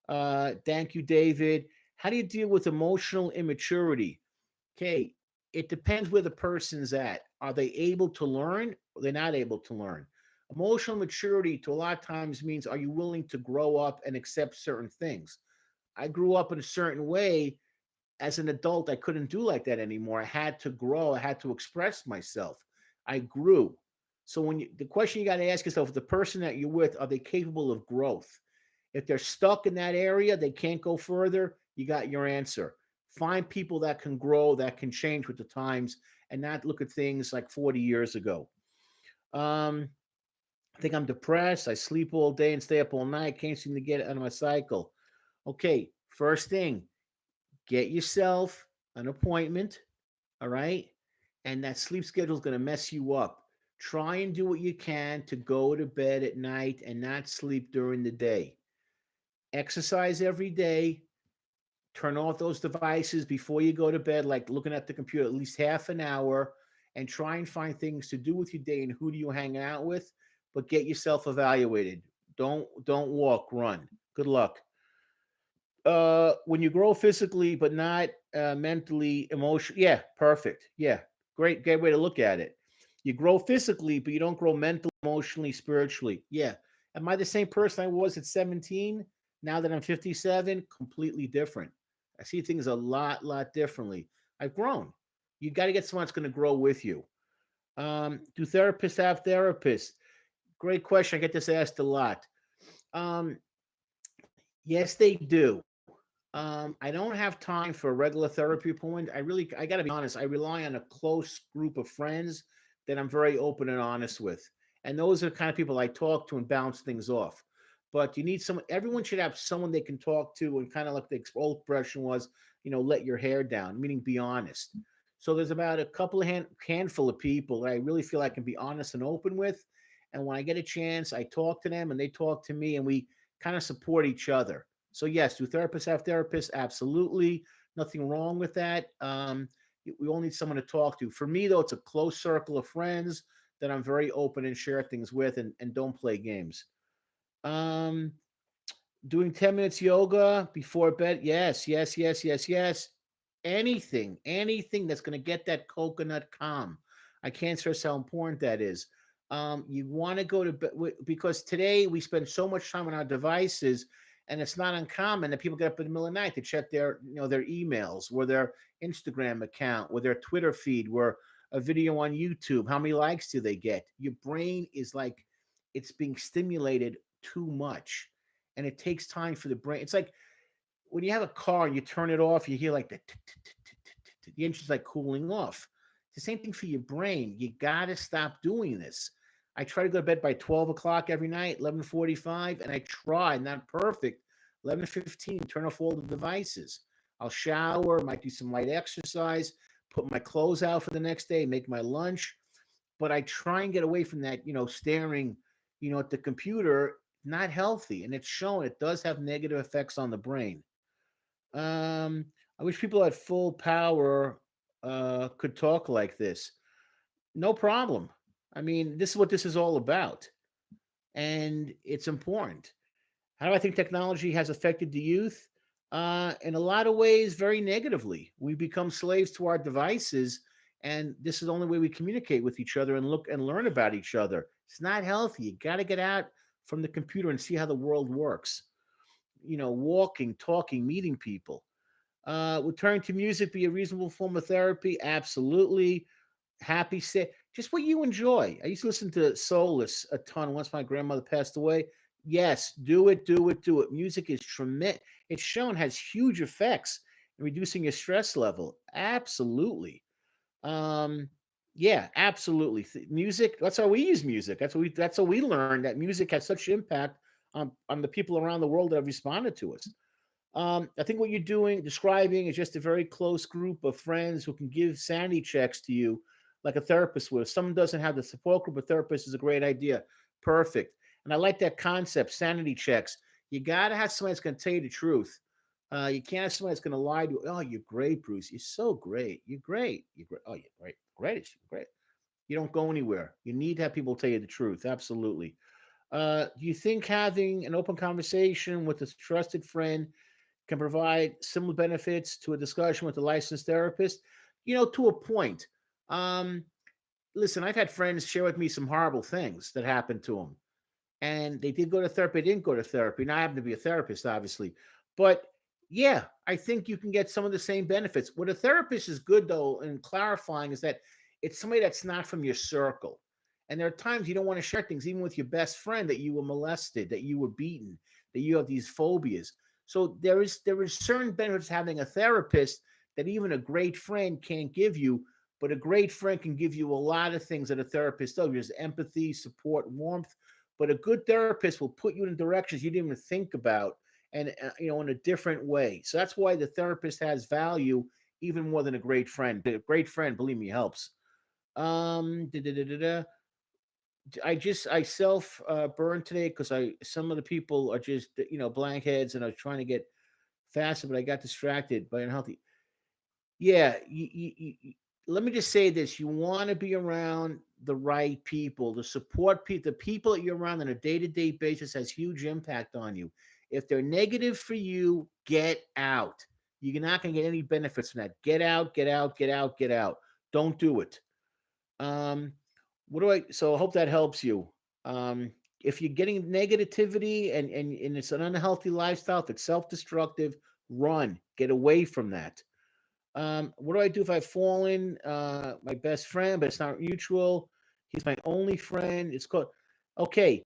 Thank you, David. How do you deal with emotional immaturity? Okay, it depends where the person's at. Are they able to learn? Or they're not able to learn. Emotional maturity to a lot of times means, are you willing to grow up and accept certain things? I grew up in a certain way. As an adult, I couldn't do like that anymore. I had to grow. I had to express myself. I grew. So the question you got to ask yourself, the person that you're with, are they capable of growth? If they're stuck in that area, they can't go further, you got your answer. Find people that can grow, that can change with the times, and not look at things like 40 years ago. I think I'm depressed. I sleep all day and stay up all night. Can't seem to get out of my cycle. Okay, first thing, get yourself an appointment, all right? And that sleep schedule is going to mess you up. Try and do what you can to go to bed at night and not sleep during the day. Exercise every day. Turn off those devices before you go to bed, like looking at the computer at least half an hour, and try and find things to do with your day and who do you hang out with, but get yourself evaluated. Don't walk, run. Good luck. When you grow physically but not mentally, emotionally, yeah, perfect. Yeah, great way to look at it. You grow physically, but you don't grow mentally, emotionally, spiritually. Yeah. Am I the same person I was at 17? Now that I'm 57, completely different. I see things a lot differently. I've grown. You got to get someone that's going to grow with you. Do therapists have therapists? Great question. I get this asked a lot. Um, yes, they do. I don't have time for a regular therapy appointment. I got to be honest. I rely on a close group of friends that I'm very open and honest with, and those are the kind of people I talk to and bounce things off. But you need someone. Everyone should have someone they can talk to, and kind of like the old expression was, let your hair down, meaning be honest. So there's about a couple of handful of people that I really feel I can be honest and open with, and when I get a chance, I talk to them, and they talk to me, and we kind of support each other. So yes, do therapists have therapists? Absolutely. Nothing wrong with that. We all need someone to talk to. For me, though, it's a close circle of friends that I'm very open and share things with, and don't play games. Um, Doing 10 minutes yoga before bed. Yes. Anything that's going to get that coconut calm. I can't stress how important that is. You want to go to bed because today we spend so much time on our devices, and it's not uncommon that people get up in the middle of the night to check their emails or their Instagram account or their Twitter feed or a video on YouTube. How many likes do they get? Your brain is like it's being stimulated too much, and it takes time for the brain. It's like when you have a car and you turn it off, you hear like the engine's like cooling off. It's the same thing for your brain. You got to stop doing this. I try to go to bed by 12 o'clock every night, 11:45, and I try, not perfect, 11:15, turn off all the devices. I'll shower, might do some light exercise, put my clothes out for the next day, make my lunch, but I try and get away from that, staring, at the computer, not healthy. And it's shown it does have negative effects on the brain. I wish people at full power could talk like this. No problem. I mean, this is what this is all about. And it's important. How do I think technology has affected the youth? In a lot of ways, very negatively. We become slaves to our devices, and this is the only way we communicate with each other and look and learn about each other. It's not healthy. You got to get out from the computer and see how the world works. Walking, talking, meeting people. Would turning to music be a reasonable form of therapy? Absolutely. Happy, say just what you enjoy. I used to listen to Soulless a ton once my grandmother passed away. Yes, do it. Music is tremendous. It's shown has huge effects in reducing your stress level. Absolutely. Um, yeah, absolutely. Music, that's how we use music. That's how we learned that music has such impact on the people around the world that have responded to us. I think what you're describing is just a very close group of friends who can give sanity checks to you like a therapist would. If someone doesn't have the support group, a therapist is a great idea. Perfect. And I like that concept, sanity checks. You got to have somebody that's going to tell you the truth. You can't have somebody that's going to lie to you. Oh, you're great, Bruce. You're so great. You're great. You're great. Oh, you're great. Greatest. You're great. You don't go anywhere. You need to have people tell you the truth. Absolutely. Do you think having an open conversation with a trusted friend can provide similar benefits to a discussion with a licensed therapist? To a point. Um, Listen, I've had friends share with me some horrible things that happened to them, and they did go to therapy, didn't go to therapy. Now I happen to be a therapist, obviously, but yeah, I think you can get some of the same benefits. What a therapist is good though, and clarifying is that it's somebody that's not from your circle. And there are times you don't want to share things, even with your best friend, that you were molested, that you were beaten, that you have these phobias. So there is certain benefits having a therapist that even a great friend can't give you, but a great friend can give you a lot of things that a therapist does. There's empathy, support, warmth, but a good therapist will put you in directions you didn't even think about, and in a different way. So that's why the therapist has value even more than a great friend. A great friend, believe me, helps. Da, da, da, da, da. I self burned today because I some of the people are just blank heads, and I was trying to get faster, but I got distracted by unhealthy. Yeah, let me just say this: you want to be around the right people, the support people, the people that you're around on a day-to-day basis has huge impact on you. If they're negative for you, get out. You're not going to get any benefits from that. Get out, get out, get out, get out. Don't do it. Um, so I hope that helps you. If you're getting negativity and it's an unhealthy lifestyle, if it's self-destructive, run, get away from that. What do I do if I've fallen? My best friend, but it's not mutual. He's my only friend. It's called, okay.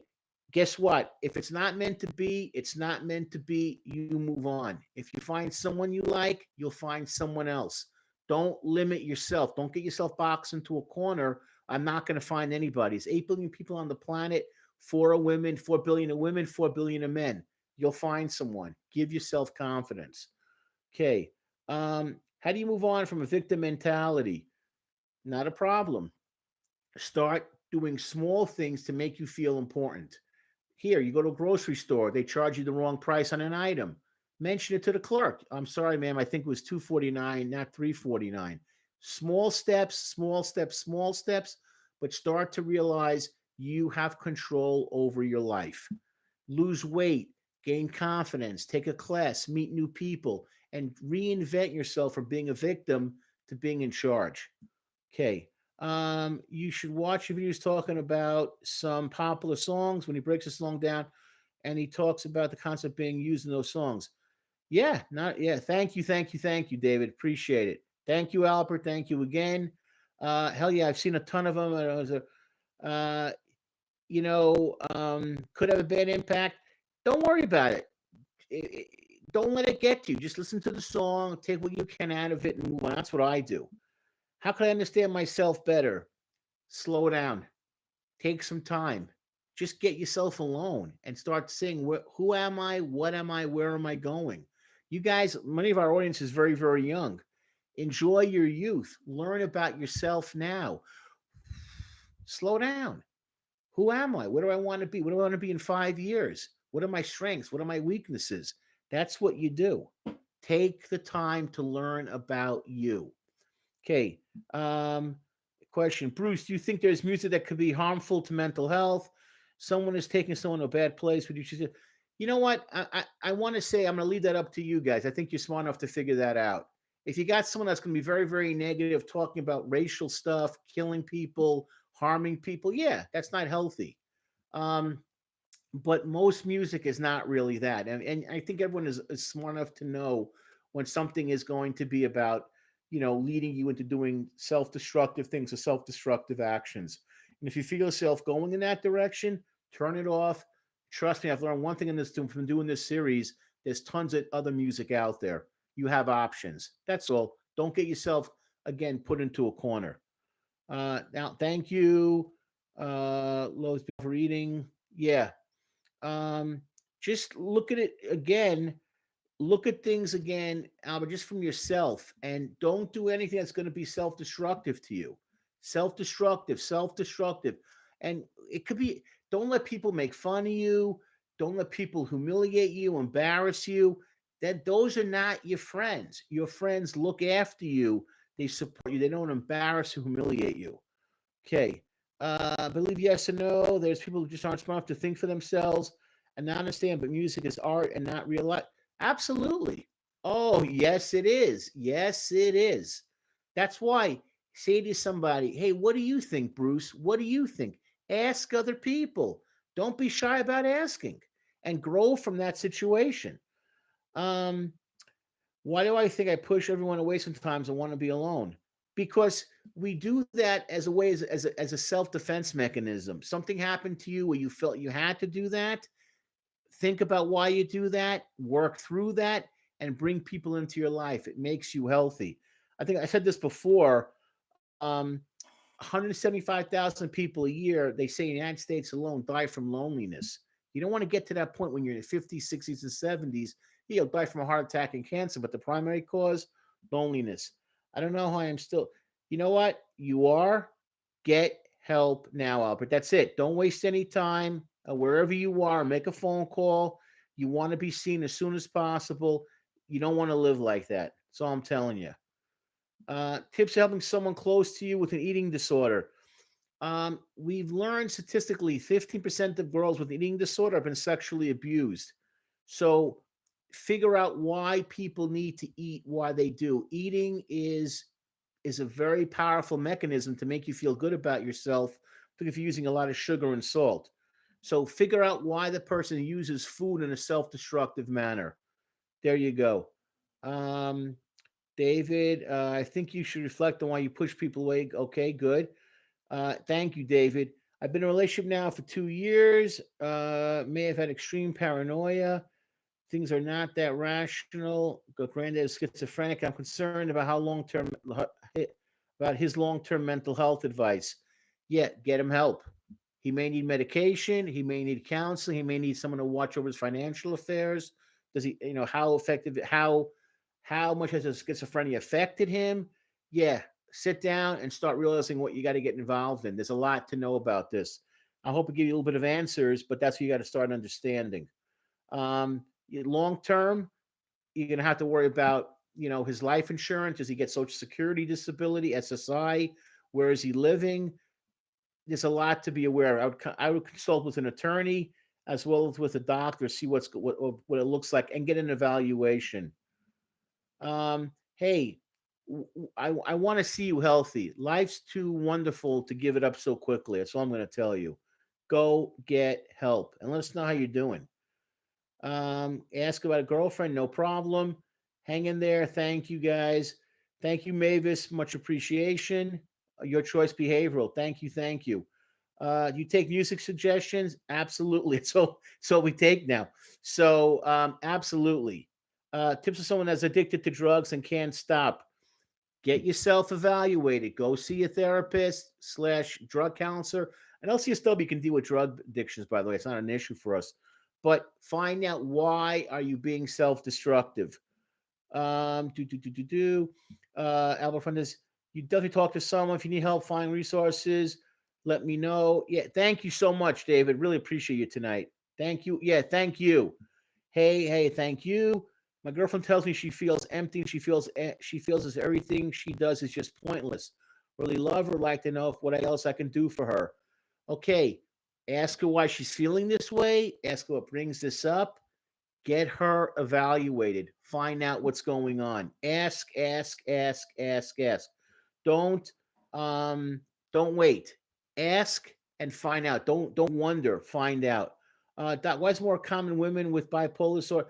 Guess what? If it's not meant to be, it's not meant to be. You move on. If you find someone you like, you'll find someone else. Don't limit yourself. Don't get yourself boxed into a corner. I'm not going to find anybody. There's 8 billion people on the planet. 4 are women, 4 billion are women, 4 billion are men. You'll find someone. Give yourself confidence. Okay. How do you move on from a victim mentality? Not a problem. Start doing small things to make you feel important. Here, you go to a grocery store, they charge you the wrong price on an item. Mention it to the clerk. I'm sorry, ma'am, I think it was $2.49, not $3.49. Small steps, small steps, small steps, but start to realize you have control over your life. Lose weight, gain confidence, take a class, meet new people, and reinvent yourself from being a victim to being in charge. Okay. You should watch videos talking about some popular songs when he breaks a song down and he talks about the concept being used in those songs. Yeah, not yeah. Thank you, thank you, thank you, David. Appreciate it. Thank you, Albert. Thank you again. Hell yeah, I've seen a ton of them. And it was uh, could have a bad impact. Don't worry about it. Don't let it get to you. Just listen to the song, take what you can out of it, and move on. That's what I do. How can I understand myself better? Slow down. Take some time. Just get yourself alone and start saying, who am I? What am I? Where am I going? You guys, many of our audience is very, very young. Enjoy your youth. Learn about yourself now. Slow down. Who am I? What do I want to be? What do I want to be in 5 years? What are my strengths? What are my weaknesses? That's what you do. Take the time to learn about you. Okay. Question. Bruce, do you think there's music that could be harmful to mental health? Someone is taking someone to a bad place. Would you choose it? You know what? I want to say I'm going to leave that up to you guys. I think you're smart enough to figure that out. If you got someone that's going to be very, very negative, talking about racial stuff, killing people, harming people, yeah, that's not healthy. But most music is not really that. And I think everyone is smart enough to know when something is going to be about, leading you into doing self-destructive things or self-destructive actions. And if you feel yourself going in that direction, turn it off. Trust me, I've learned one thing from doing this series. There's tons of other music out there. You have options. That's all. Don't get yourself, again, put into a corner. Now, thank you, Lois, for reading. Yeah. Just look at it again. Look at things again, Albert, just from yourself, and don't do anything that's going to be self-destructive to you. Self-destructive, self-destructive. And it could be, don't let people make fun of you. Don't let people humiliate you, embarrass you. That those are not your friends. Your friends look after you. They support you. They don't embarrass or humiliate you. Okay. Believe yes or no. There's people who just aren't smart enough to think for themselves and not understand, but music is art and not real life. Absolutely. Oh, yes, it is. Yes, it is. That's why say to somebody, hey, what do you think, Bruce? What do you think? Ask other people. Don't be shy about asking and grow from that situation. Um, why do I think I push everyone away sometimes and want to be alone? Because we do that as a way as a self-defense mechanism. Something happened to you where you felt you had to do that. Think about why you do that, work through that, and bring people into your life. It makes you healthy. I think I said this before. 175,000 people a year, they say in the United States alone, die from loneliness. You don't want to get to that point when you're in the 50s, 60s, and 70s. You'll die from a heart attack and cancer, but the primary cause, loneliness. I don't know how I am still. You know what? You are. Get help now, Albert. That's it. Don't waste any time. Wherever you are, make a phone call. You want to be seen as soon as possible. You don't want to live like that. That's all I'm telling you. Tips helping someone close to you with an eating disorder. We've learned statistically 15% of girls with an eating disorder have been sexually abused. So figure out why people need to eat, why they do. Eating is a very powerful mechanism to make you feel good about yourself, if you're using a lot of sugar and salt. So figure out why the person uses food in a self-destructive manner. There you go. Um, David, I think you should reflect on why you push people away. Okay, good. Thank you, David. I've been in a relationship now for 2 years. May have had extreme paranoia. Things are not that rational. Granddad is schizophrenic. I'm concerned about about his long-term mental health advice. Yeah, get him help. He may need medication. He may need counseling. He may need someone to watch over his financial affairs. Does he, how effective, how much has his schizophrenia affected him? Yeah, sit down and start realizing what you got to get involved in. There's a lot to know about this. I hope I give you a little bit of answers, but that's what you got to start understanding. Long term, you're going to have to worry about, his life insurance. Does he get Social Security, disability, SSI? Where is he living? There's a lot to be aware of. I would consult with an attorney as well as with a doctor, see what it looks like, and get an evaluation. Hey, I want to see you healthy. Life's too wonderful to give it up so quickly. That's all I'm going to tell you. Go get help and let us know how you're doing. Ask about a girlfriend, no problem. Hang in there. Thank you, guys. Thank you, Mavis. Much appreciation. Your choice behavioral. Thank you. Thank you. You take music suggestions? Absolutely. So we take now. So absolutely. Tips of someone that's addicted to drugs and can't stop. Get yourself evaluated. Go see a therapist / drug counselor. And LCSW can deal with drug addictions, by the way. It's not an issue for us. But find out why are you being self-destructive. Albert Fernandez, you definitely talk to someone. If you need help, find resources. Let me know. Yeah, thank you so much, David. Really appreciate you tonight. Thank you. Yeah, thank you. Hey, thank you. My girlfriend tells me she feels empty and she feels as everything she does is just pointless. Really love her, like to know what else I can do for her. Okay, ask her why she's feeling this way. Ask her what brings this up. Get her evaluated. Find out what's going on. Ask. Don't wait. Ask and find out. Don't wonder. Find out. Why is more common women with bipolar disorder?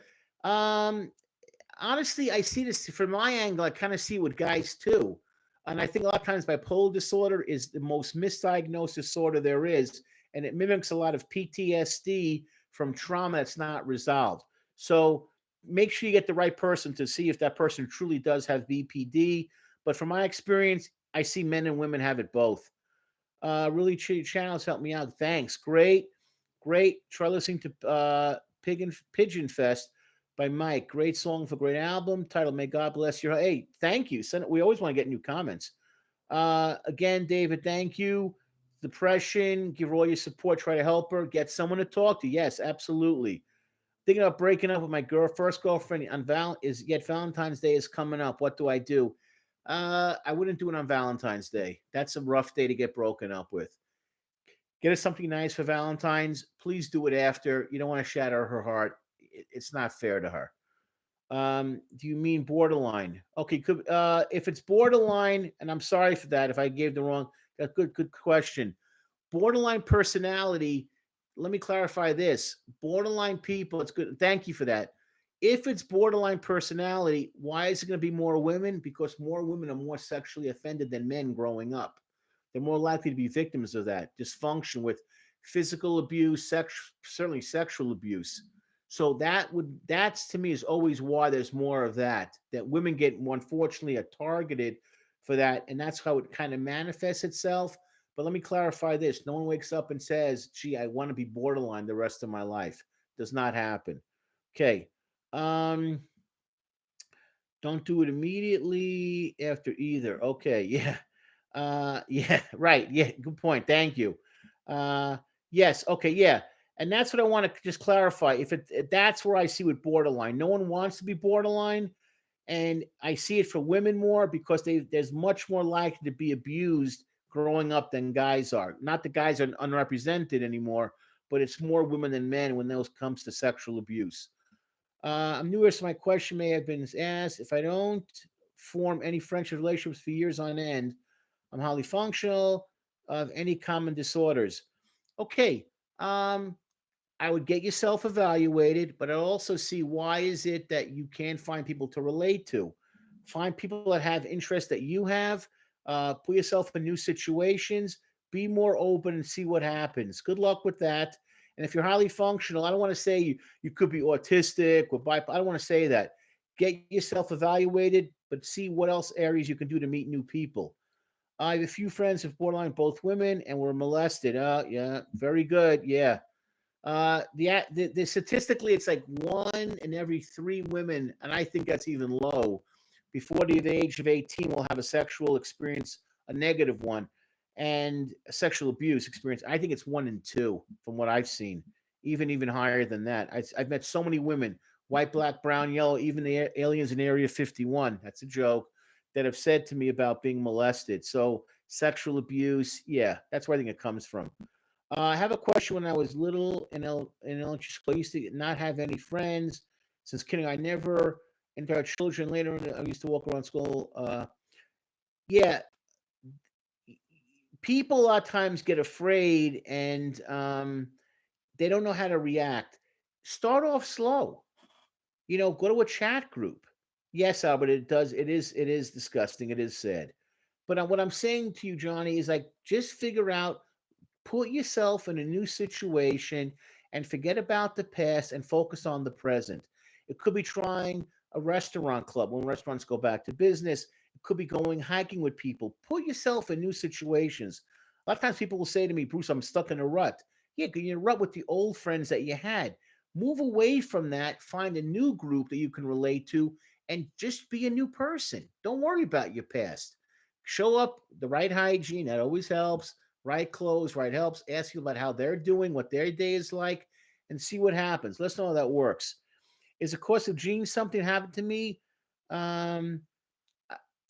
Honestly, I see this from my angle. I kind of see it with guys too, and I think a lot of times bipolar disorder is the most misdiagnosed disorder there is, and it mimics a lot of PTSD from trauma that's not resolved. So make sure you get the right person to see if that person truly does have BPD. But from my experience, I see men and women have it both. Really, channels help me out. Thanks. Great. Try listening to Pigeon Fest by Mike. Great song for great album. Title, May God Bless Your. Hey, thank you. We always want to get new comments. Again, David, thank you. Depression, give her all your support, try to help her, get someone to talk to. Yes, absolutely. Thinking about breaking up with my first girlfriend on yet Valentine's Day is coming up. What do I do? I wouldn't do it on Valentine's Day. That's a rough day to get broken up with. Get her something nice for Valentine's. Please do it after. You don't want to shatter her heart. It's not fair to her. Do you mean borderline? Okay, could if it's borderline, and I'm sorry for that if I gave the wrong. Good question. Borderline personality. Let me clarify this. Borderline people. It's good. Thank you for that. If it's borderline personality, why is it going to be more women? Because more women are more sexually offended than men growing up. They're more likely to be victims of that dysfunction with physical abuse, certainly sexual abuse. So that's to me is always why there's more of that. That women get more, unfortunately, are targeted for that, and that's how it kind of manifests itself. But let me clarify this: no one wakes up and says, "Gee, I want to be borderline the rest of my life." Does not happen. Okay. Um, don't do it immediately after either. Okay, yeah. Yeah, right. Yeah, good point. Thank you. Uh yes, okay, yeah. And that's what I want to just clarify. If that's where I see with borderline. No one wants to be borderline, and I see it for women more because there's much more likely to be abused growing up than guys are. Not that guys are unrepresented anymore, but it's more women than men when those comes to sexual abuse. I'm newer, so my question may have been asked. If I don't form any friendship relationships for years on end, I'm highly functional of any common disorders. Okay. Um, I would get yourself evaluated, but I also see why is it that you can't find people to relate to. Find people that have interests that you have. Put yourself in new situations. Be more open and see what happens. Good luck with that. And if you're highly functional, I don't want to say you could be autistic or bipolar. I don't want to say that. Get yourself evaluated, but see what else areas you can do to meet new people. I have a few friends with borderline, both women, and were molested. Yeah, very good. Yeah, the statistically, it's like 1 in every 3 women, and I think that's even low. Before the age of 18, will have a sexual experience, a negative one, and a sexual abuse experience. I think it's 1 in 2 from what I've seen, even higher than that. I've met so many women, white, black, brown, yellow, even the aliens in Area 51. That's a joke. That have said to me about being molested. So sexual abuse, yeah, that's where I think it comes from. I have a question. When I was little in elementary school, I used to not have any friends. Since kidding, I never encountered children. Later, I used to walk around school. Yeah, people a lot of times get afraid and they don't know how to react. Start off slow. Go to a chat group. Yes, Albert, it does. It is disgusting. It is sad. But what I'm saying to you, Johnny, is like just figure out, put yourself in a new situation and forget about the past and focus on the present. It could be trying a restaurant club when restaurants go back to business. It could be going hiking with people. Put yourself in new situations. A lot of times people will say to me, Bruce, I'm stuck in a rut. Yeah, you're in a rut with the old friends that you had. Move away from that, find a new group that you can relate to, and just be a new person. Don't worry about your past. Show up the right hygiene, that always helps. Right clothes, right helps. Ask you about how they're doing, what their day is like, and see what happens. Let's know how that works. Is a course of genes something happened to me? Um,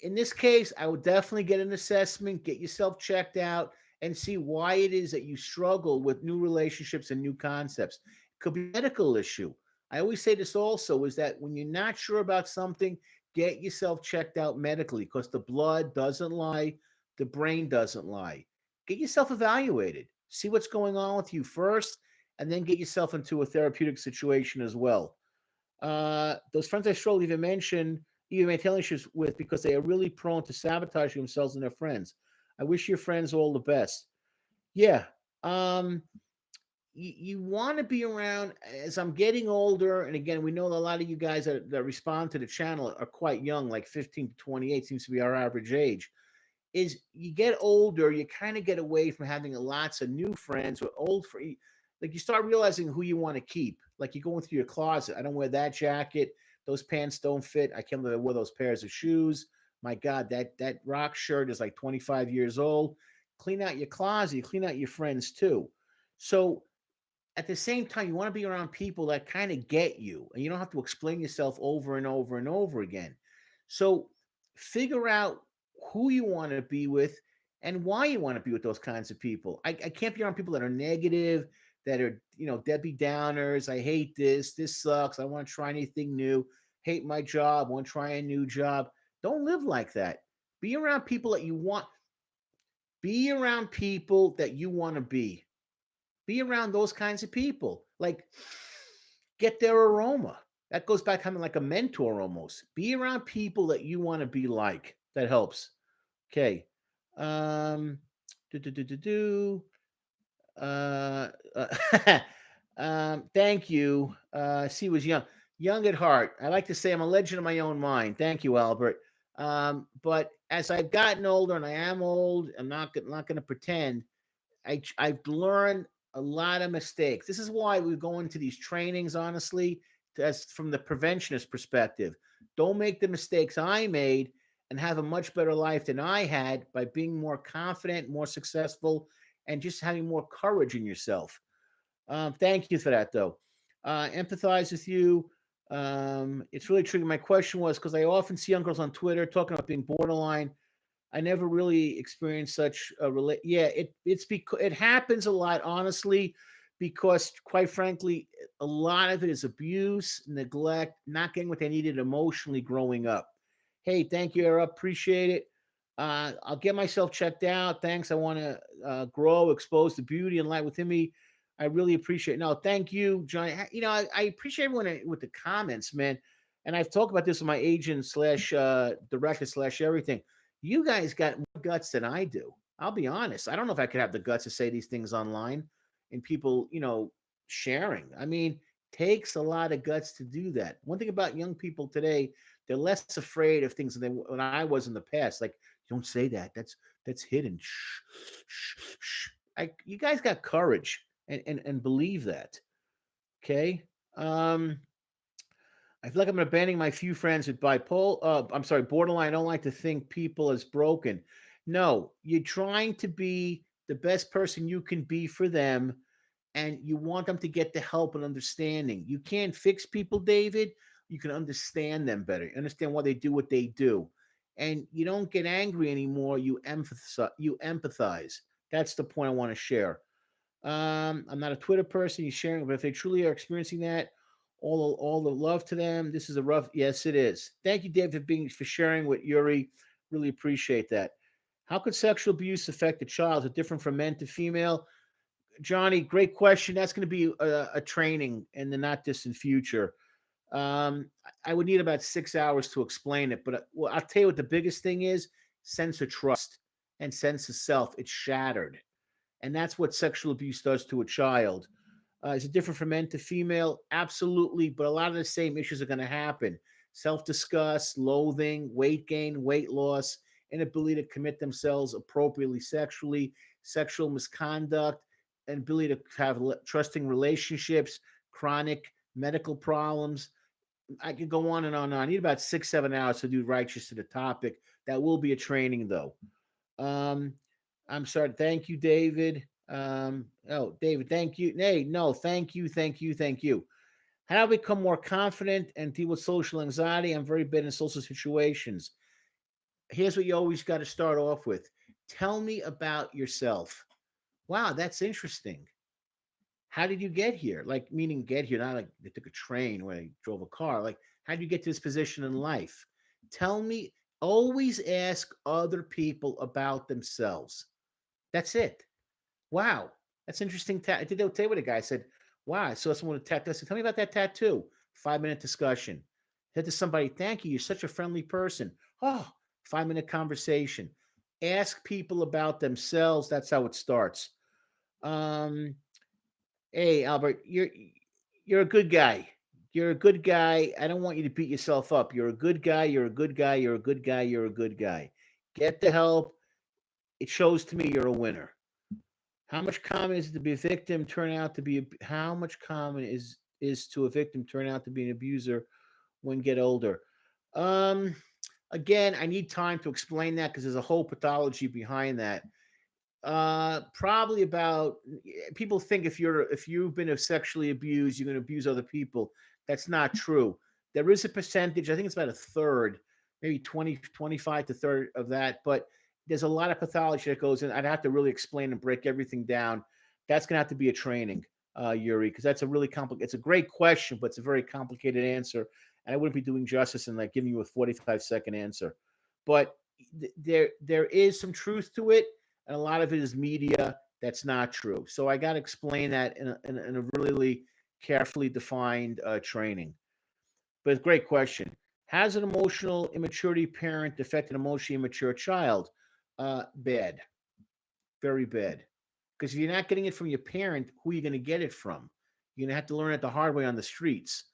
in this case, I would definitely get an assessment, get yourself checked out, and see why it is that you struggle with new relationships and new concepts. It could be a medical issue. I always say this also is that when you're not sure about something, get yourself checked out medically because the blood doesn't lie, the brain doesn't lie. Get yourself evaluated, see what's going on with you first, and then get yourself into a therapeutic situation as well. Those friends I struggle even mention, even maintain issues with because they are really prone to sabotaging themselves and their friends. I wish your friends all the best. Yeah. Um, you want to be around as I'm getting older. And again, we know that a lot of you guys that respond to the channel are quite young, like 15 to 28 seems to be our average age. Is you get older, you kind of get away from having lots of new friends or old friends. Like you start realizing who you want to keep. Like you're going through your closet. I don't wear that jacket. Those pants don't fit. I can't believe I wore those pairs of shoes. My God, that rock shirt is like 25 years old. Clean out your closet, clean out your friends too. So at the same time, you want to be around people that kind of get you, and you don't have to explain yourself over and over and over again. So figure out who you want to be with and why you want to be with those kinds of people. I can't be around people that are negative, that are, Debbie Downers. I hate this. This sucks. I want to try anything new. Hate my job. Want to try a new job. Don't live like that. Be around people that you want. Be around people that you want to be. Be around those kinds of people. Like, get their aroma. That goes back kind of like a mentor almost. Be around people that you want to be like. That helps. Okay. Um, do, do, do, do, do. Uh, thank you. She was young at heart. I like to say I'm a legend in my own mind. Thank you, Albert. But as I've gotten older, and I am old, I'm not going to pretend. I've learned a lot of mistakes. This is why we go into these trainings, honestly, that's from the preventionist perspective. Don't make the mistakes I made and have a much better life than I had by being more confident, more successful, and just having more courage in yourself. Thank you for that, though. Empathize with you. It's really tricky. My question was because I often see young girls on Twitter talking about being borderline. I never really experienced such a Yeah, it's because it happens a lot, honestly, because quite frankly, a lot of it is abuse, neglect, not getting what they needed emotionally growing up. Hey, thank you, Era. Appreciate it. I'll get myself checked out. Thanks. I want to grow, expose the beauty and light within me. I really appreciate it. No, thank you, John. I appreciate everyone with the comments, man. And I've talked about this with my agent slash director slash everything. You guys got more guts than I do. I'll be honest. I don't know if I could have the guts to say these things online and people, sharing. I mean, takes a lot of guts to do that. One thing about young people today, they're less afraid of things than when I was in the past. Like, don't say that. That's hidden. Shh, shh, shh. You guys got courage and believe that. Okay. I feel like I'm abandoning my few friends with bipolar. I'm sorry, borderline. I don't like to think people as broken. No, you're trying to be the best person you can be for them, and you want them to get the help and understanding. You can't fix people, David. You can understand them better. Understand why they do what they do, and you don't get angry anymore. You empathize. You empathize. That's the point I want to share. I'm not a Twitter person. You're sharing, but if they truly are experiencing that, all the love to them. This is a rough. Yes, it is. Thank you, Dave, for sharing with Yuri. Really appreciate that. How could sexual abuse affect a child? Is it different from men to female? Johnny, great question. That's going to be a training in the not distant future. I would need about 6 hours to explain it, but well, I'll tell you what the biggest thing is: sense of trust and sense of self. It's shattered. And that's what sexual abuse does to a child. Is it different from men to female? Absolutely, but a lot of the same issues are going to happen: self-disgust, loathing, weight gain, weight loss, inability to commit themselves appropriately sexually, sexual misconduct, and ability to have trusting relationships, chronic medical problems. I could go on and on and on. I need about 6, 7 hours to do righteous to the topic. That will be a training, though. Um, I'm sorry. Thank you, David. Oh, David, thank you. Hey, no, thank you, thank you, thank you. How to become more confident and deal with social anxiety? I'm very bad in social situations. Here's what you always got to start off with. Tell me about yourself. Wow, that's interesting. How did you get here? Like, meaning get here, not like they took a train or they drove a car. Like, how did you get to this position in life? Tell me, always ask other people about themselves. That's it. Wow, that's interesting. I did that today with a guy. I said, wow, I saw someone with a tattoo. I said, tell me about that tattoo. 5 minute discussion. Said to somebody, thank you. You're such a friendly person. Oh, 5 minute conversation. Ask people about themselves. That's how it starts. Um, hey, Albert, you're a good guy. You're a good guy. I don't want you to beat yourself up. You're a good guy. You're a good guy. You're a good guy. You're a good guy. Get the help. It shows to me you're a winner. How much common is it to be a victim turn out to be how much common is to a victim turn out to be an abuser when get older? Um Again, I need time to explain that because there's a whole pathology behind that. Probably about people think if you've been sexually abused, you're going to abuse other people. That's not true. There is a percentage. I think it's about a third, maybe 20, 25 to third of that. But there's a lot of pathology that goes in. I'd have to really explain and break everything down. That's going to have to be a training, Yuri, because that's a really complicated. It's a great question, but it's a very complicated answer, and I wouldn't be doing justice in like giving you a 45-second answer. But there is some truth to it, and a lot of it is media that's not true. So I got to explain that in a really carefully defined training. But great question. Has an emotional immaturity parent affect an emotionally immature child? Bad, very bad. Because if you're not getting it from your parent, who are you going to get it from? You're going to have to learn it the hard way on the streets.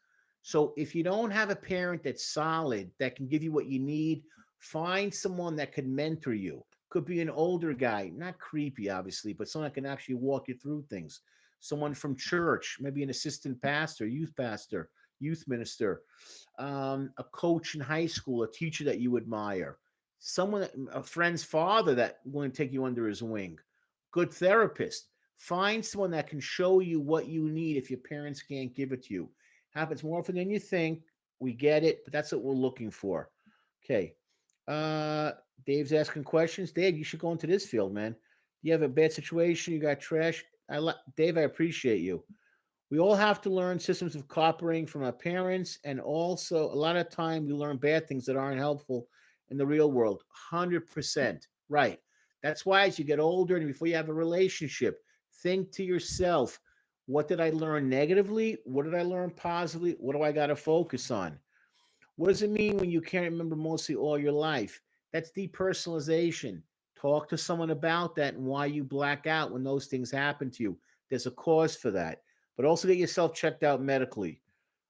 So if you don't have a parent that's solid, that can give you what you need, find someone that can mentor you. Could be an older guy, not creepy, obviously, but someone that can actually walk you through things. Someone from church, maybe an assistant pastor, youth minister, a coach in high school, a teacher that you admire, someone, a friend's father that will take you under his wing, good therapist. Find someone that can show you what you need if your parents can't give it to you. Happens more often than you think. We get it, but that's what we're looking for. Okay. Uh, Dave's asking questions. Dave, you should go into this field, man. You have a bad situation. You got trash. Dave, I appreciate you. We all have to learn systems of cooperating from our parents, and also a lot of time we learn bad things that aren't helpful in the real world. 100% right. That's why as you get older and before you have a relationship, think to yourself, what did I learn negatively? What did I learn positively? What do I got to focus on? What does it mean when you can't remember mostly all your life? That's depersonalization. Talk to someone about that and why you black out when those things happen to you. There's a cause for that. But also get yourself checked out medically.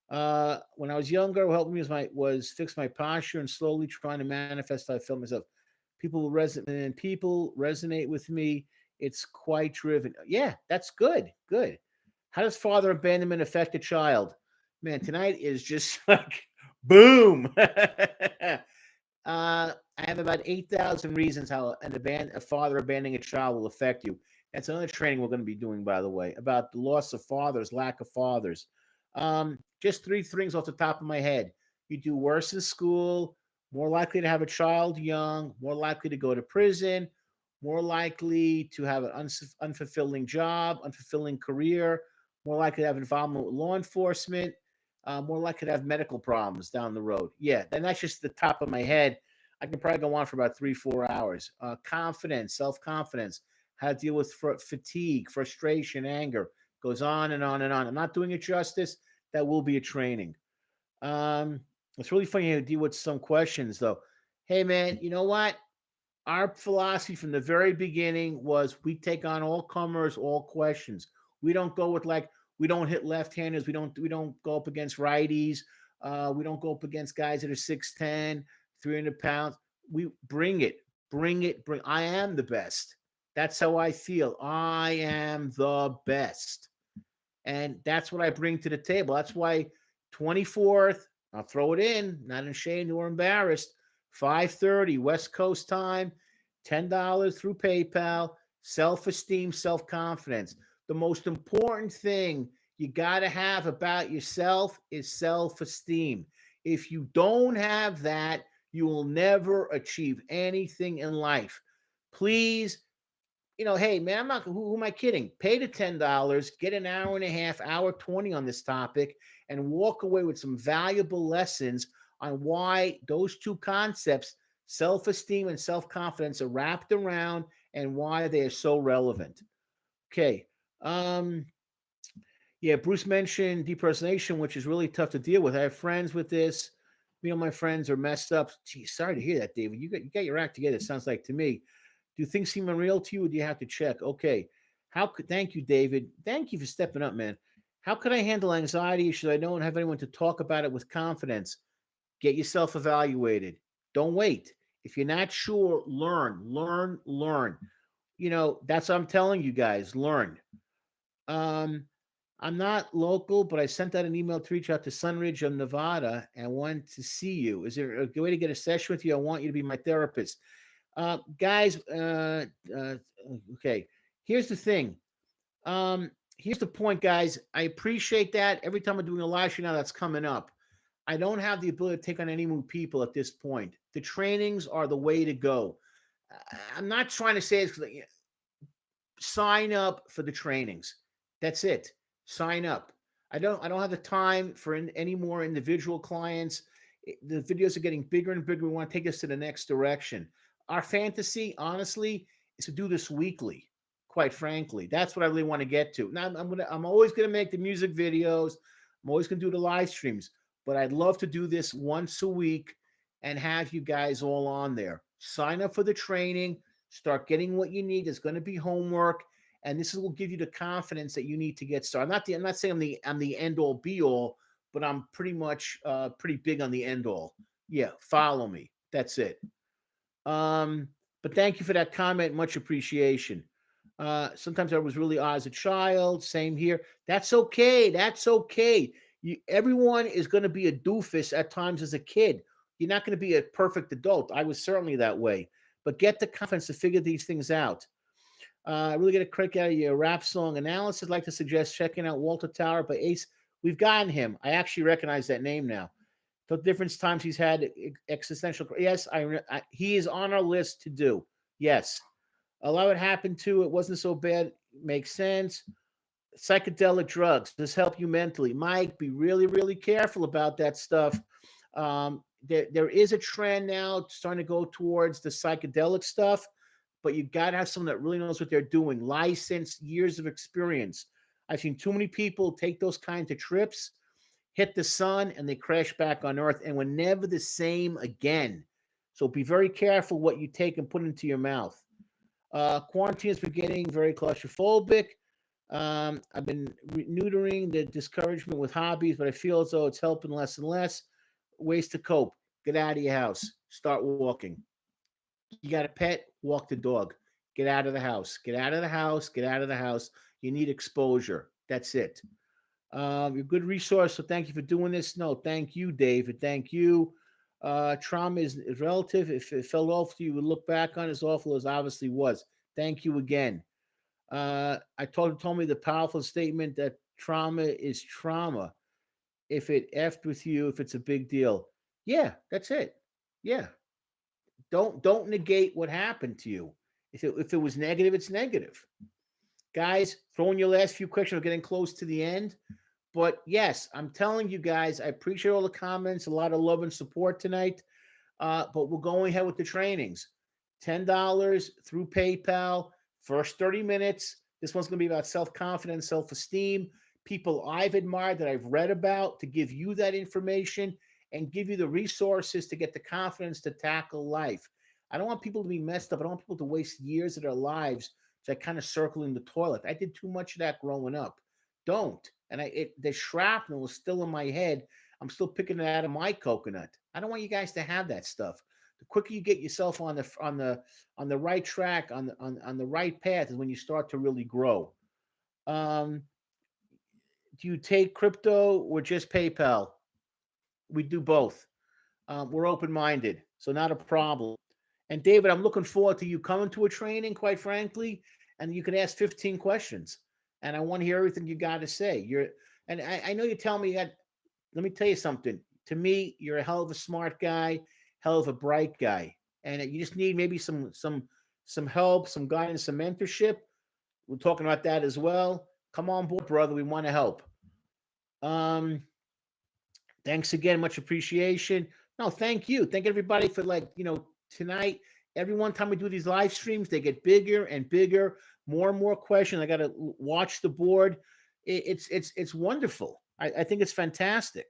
When I was younger, what helped me was fix my posture and slowly trying to manifest how I felt myself. People resonate with me. It's quite driven. Yeah, that's good. Good. How does father abandonment affect a child? Man, tonight is just like boom. I have about 8,000 reasons how a father abandoning a child will affect you. That's another training we're going to be doing, by the way, about the loss of fathers, lack of fathers. Just three things off the top of my head. You do worse in school, more likely to have a child young, more likely to go to prison, more likely to have an unfulfilling job, unfulfilling career, more likely to have involvement with law enforcement, more likely to have medical problems down the road. Yeah, and that's just the top of my head. I can probably go on for about 3, 4 hours. Confidence, self confidence, how to deal with fatigue, frustration, anger, goes on and on and on. I'm not doing it justice. That will be a training. Um, it's really funny to deal with some questions, though. Hey, man, you know what? Our philosophy from the very beginning was we take on all comers, all questions. We don't go with like we don't hit left-handers. We don't go up against righties. We don't go up against guys that are 6'10", 300 pounds. We bring it, bring it, bring. I am the best. That's how I feel. I am the best, and that's what I bring to the table. That's why 24th. I'll throw it in. Not ashamed or embarrassed. 5:30 West Coast time, $10 through PayPal, self-esteem, self-confidence. The most important thing you got to have about yourself is self-esteem. If you don't have that, you will never achieve anything in life. Please, hey man, I'm not. Who am I kidding? Pay the $10, get an hour and a half, hour 20 on this topic, and walk away with some valuable lessons on why those two concepts, self-esteem and self-confidence, are wrapped around and why they are so relevant. Okay. Yeah, Bruce mentioned depersonation, which is really tough to deal with. I have friends with this. My friends are messed up. Gee, sorry to hear that, David. You got your act together, it sounds like to me. Do things seem unreal to you, or do you have to check? Okay. Thank you, David. Thank you for stepping up, man. How could I handle anxiety issues? I don't have anyone to talk about it with confidence. Get yourself evaluated. Don't wait. If you're not sure, learn, learn, learn. That's what I'm telling you guys. Learn. Um, I'm not local, but I sent out an email to reach out to Sunridge of Nevada and want to see you. Is there a way to get a session with you? I want you to be my therapist. Guys, okay. Here's the thing. Here's the point, guys. I appreciate that. Every time I'm doing a live stream now, that's coming up. I don't have the ability to take on any new people at this point. The trainings are the way to go. I'm not trying to say it's sign up for the trainings. That's it. Sign up. I don't have the time for any more individual clients. The videos are getting bigger and bigger. We want to take us to the next direction. Our fantasy, honestly, is to do this weekly. Quite frankly, that's what I really want to get to. Now, I'm always gonna make the music videos. I'm always gonna do the live streams, but I'd love to do this once a week and have you guys all on there. Sign up for the training. Start getting what you need. There's going to be homework, and this will give you the confidence that you need to get started. I'm not saying I'm the end all be all, but I'm pretty much pretty big on the end all. Yeah, follow me. That's it. But thank you for that comment. Much appreciation. Sometimes I was really odd as a child. Same here. That's okay. That's okay. Everyone is going to be a doofus at times as a kid. You're not going to be a perfect adult. I was certainly that way. But get the confidence to figure these things out. I really get a credit out of your rap song analysis. I'd like to suggest checking out Walter Tower by Ace. We've gotten him. I actually recognize that name now. The different times he's had existential. Yes, he is on our list to do. Yes. Allow it happen too. It wasn't so bad. Makes sense. Psychedelic drugs. Does help you mentally. Mike, be really, really careful about that stuff. There is a trend now starting to go towards the psychedelic stuff, but you got to have someone that really knows what they're doing. Licensed, years of experience. I've seen too many people take those kinds of trips, hit the sun, and they crash back on Earth and were never the same again. So be very careful what you take and put into your mouth. Quarantine is beginning very claustrophobic. I've been neutering the discouragement with hobbies, but I feel as though it's helping less and less. Ways to cope. Get out of your house. Start walking. You got a pet? Walk the dog. Get out of the house. Get out of the house. Get out of the house. You need exposure. That's it. You're a good resource, so thank you for doing this. No, thank you, David. Thank you. Trauma is relative. If it felt awful to you, would look back on as awful as obviously was. Thank you again. I told me the powerful statement that trauma is trauma. If it effed with you, if it's a big deal. Yeah, that's it. Yeah. Don't negate what happened to you. If it was negative, it's negative. Guys, throw in your last few questions. We're getting close to the end. But yes, I'm telling you guys, I appreciate all the comments, a lot of love and support tonight. But we're going ahead with the trainings. $10 through PayPal, first 30 minutes. This one's going to be about self-confidence, self-esteem, people I've admired that I've read about to give you that information and give you the resources to get the confidence to tackle life. I don't want people to be messed up. I don't want people to waste years of their lives just kind of circling the toilet. I did too much of that growing up. Don't. And the shrapnel is still in my head. I'm still picking it out of my coconut. I don't want you guys to have that stuff. The quicker you get yourself on the right track, on the right path, is when you start to really grow. Do you take crypto or just PayPal? We do both. We're open-minded, so not a problem. And David, I'm looking forward to you coming to a training, quite frankly, and you can ask 15 questions. And I want to hear everything you got to say. I know you tell me that. Let me tell you something. To me, you're a hell of a smart guy, hell of a bright guy, and you just need maybe some help, some guidance, some mentorship. We're talking about that as well. Come on board, brother. We want to help. Thanks again. Much appreciation. No, thank you. Thank everybody for tonight. Every one time we do these live streams, they get bigger and bigger, more and more questions. I got to watch the board. It's wonderful. I think it's fantastic.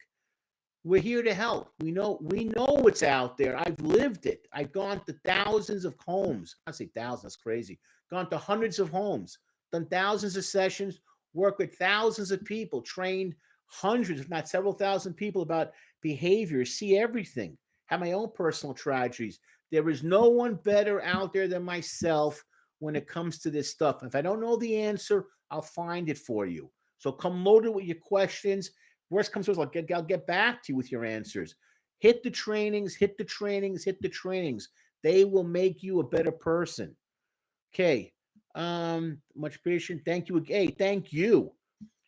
We're here to help. We know what's out there. I've lived it. I've gone to thousands of homes. I say thousands, that's crazy. Gone to hundreds of homes, done thousands of sessions, worked with thousands of people, trained hundreds, if not several thousand people about behavior, see everything, have my own personal tragedies. There is no one better out there than myself when it comes to this stuff. If I don't know the answer, I'll find it for you. So come loaded with your questions. Worst comes to worst, I'll get back to you with your answers. Hit the trainings, hit the trainings, hit the trainings. They will make you a better person. Okay. Much appreciation. Thank you. Hey, thank you.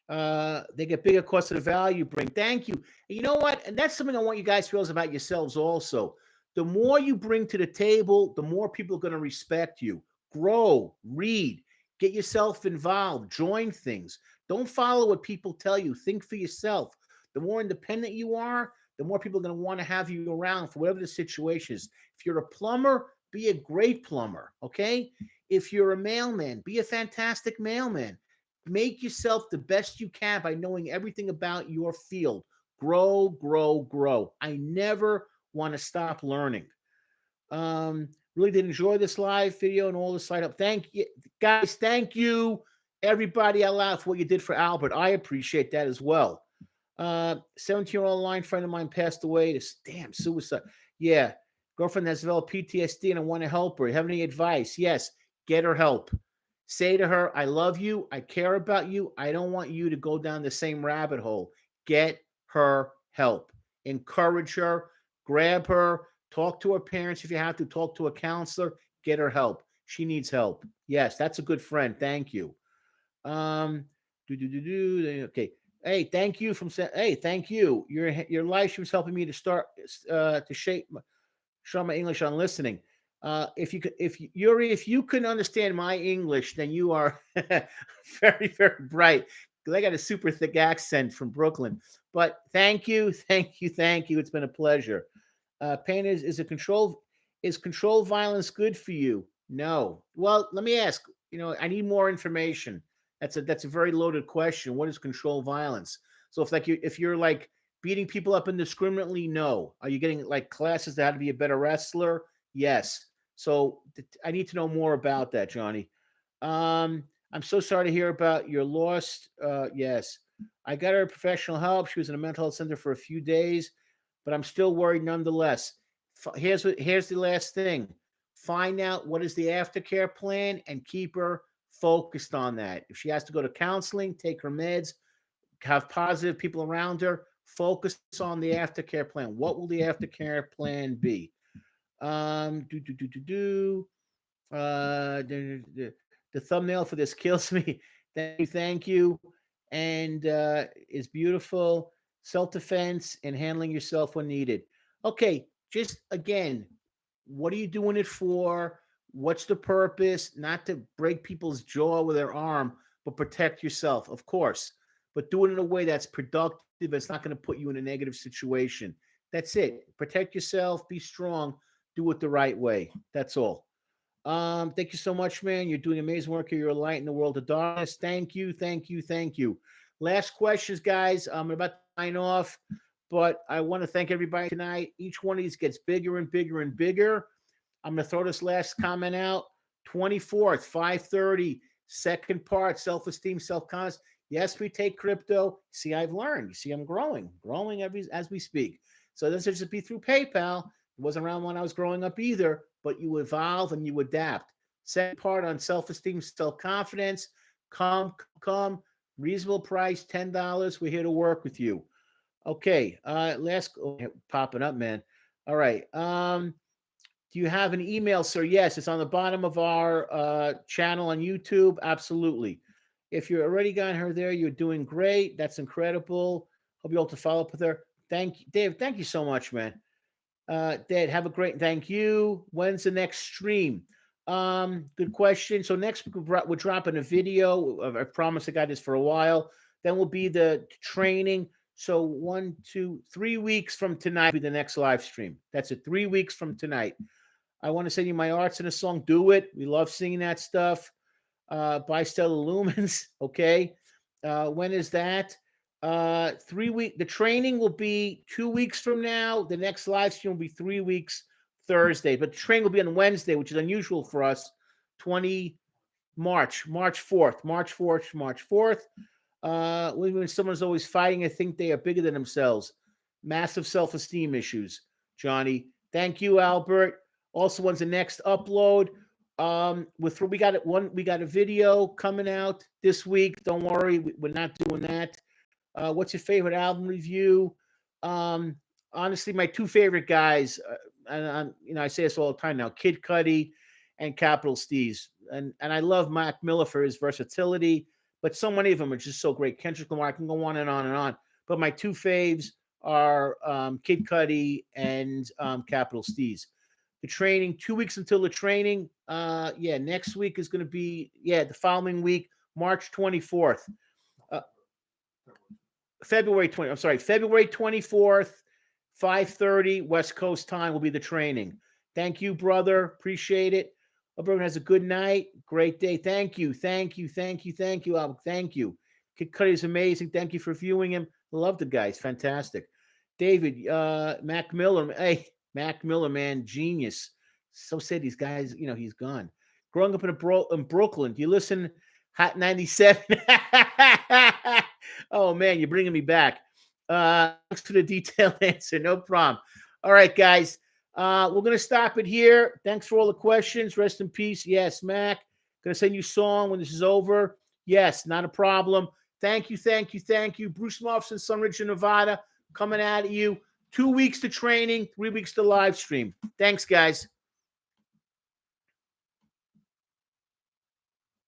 They get bigger cost of the value bring. Thank you. And you know what? And that's something I want you guys to realize about yourselves also. The more you bring to the table, the more people are going to respect you. Grow, read, get yourself involved, join things. Don't follow what people tell you. Think for yourself. The more independent you are, the more people are going to want to have you around for whatever the situation is. If you're a plumber, be a great plumber, okay? If you're a mailman, be a fantastic mailman. Make yourself the best you can by knowing everything about your field. Grow, grow, grow. I never want to stop learning. Really did enjoy this live video and all the slide up. Thank you, guys. Thank you, everybody out loud for what you did for Albert. I appreciate that as well. 17-year-old line friend of mine passed away. This damn suicide. Yeah, girlfriend has developed PTSD and I want to help her. Have any advice? Yes, get her help. Say to her, I love you. I care about you. I don't want you to go down the same rabbit hole. Get her help. Encourage her. Grab her. Talk to her parents if you have to. Talk to a counselor. Get her help. She needs help. Yes, that's a good friend. Thank you. Okay. Hey, thank you hey, thank you. Your live stream is helping me to start to show my English on listening. If you can understand my English, then you are very, very bright. Because I got a super thick accent from Brooklyn. But thank you, thank you, thank you. It's been a pleasure. Pain is control violence good for you? No. Well, let me ask. I need more information. That's a very loaded question. What is control violence? So if you're like beating people up indiscriminately, no. Are you getting like classes to how to be a better wrestler? Yes. So I need to know more about that, Johnny. I'm so sorry to hear about your loss. Yes, I got her professional help. She was in a mental health center for a few days, but I'm still worried nonetheless. Here's the last thing. Find out what is the aftercare plan and keep her focused on that. If she has to go to counseling, take her meds, have positive people around her, focus on the aftercare plan. What will the aftercare plan be? The thumbnail for this kills me. Thank you. And is beautiful. Self-defense and handling yourself when needed. Okay, just again, what are you doing it for? What's the purpose? Not to break people's jaw with their arm, but protect yourself, of course. But do it in a way that's productive. It's not going to put you in a negative situation. That's it. Protect yourself. Be strong. Do it the right way. That's all. Thank you so much, man. You're doing amazing work here. You're a light in the world of darkness. Thank you, thank you, thank you. Last questions, guys. I'm about to sign off, but I want to thank everybody tonight. Each one of these gets bigger and bigger and bigger. I'm going to throw this last comment out. 24th, 5:30, second part, self-esteem, self-confidence. Yes, we take crypto. See, I've learned. You see, I'm growing as we speak. So this will just be through PayPal. It wasn't around when I was growing up either, but you evolve and you adapt. Second part on self-esteem, self-confidence. Come, reasonable price, $10. We're here to work with you. Okay. Popping up, man. All right. Do you have an email, sir? Yes, it's on the bottom of our channel on YouTube. Absolutely. If you're already got her there, you're doing great. That's incredible. Hope you're able to follow up with her. Thank you, Dave. Thank you so much, man. Dad, have a great. Thank you. When's the next stream? Good question. So next week we're dropping a video. I promise I got this for a while. Then will be the training. So 1, 2, 3 weeks from tonight will be the next live stream. That's it. 3 weeks from tonight. I want to send you my arts in a song. Do it. We love singing that stuff. By Stella Lumens. Okay. When is that? 3 week. The training will be 2 weeks from now. The next live stream will be 3 weeks Thursday, but the training will be on Wednesday, which is unusual for us. March 4th. When someone's always fighting, I think they are bigger than themselves. Massive self-esteem issues. Johnny, thank you, Albert. Also, when's the next upload? We got a video coming out this week. Don't worry, we're not doing that. What's your favorite album review? Honestly, my two favorite guys, and I say this all the time now: Kid Cudi and Capital Steez. And I love Mac Miller for his versatility, but so many of them are just so great. Kendrick Lamar, I can go on and on and on. But my two faves are Kid Cudi and Capital Steez. The training, 2 weeks until the training. Next week is going to be the following week, March 24th. February 24th, 5:30 West Coast time will be the training. Thank you, brother. Appreciate it. Hope everyone has a good night. Great day. Thank you. Thank you. Thank you. Thank you, Albert. Thank you. Kid Cudi is amazing. Thank you for viewing him. Love the guy. He's fantastic. David, Mac Miller. Hey, Mac Miller, man, genius. So sad these guys, he's gone. Growing up in Brooklyn, do you listen Hot 97? Oh, man, you're bringing me back. Thanks for the detailed answer. No problem. All right, guys. We're going to stop it here. Thanks for all the questions. Rest in peace. Yes, Mac. Going to send you a song when this is over. Yes, not a problem. Thank you, thank you, thank you. Bruce Morrison, SUNRIDGE in Nevada, coming at you. 2 weeks to training, 3 weeks to live stream. Thanks, guys.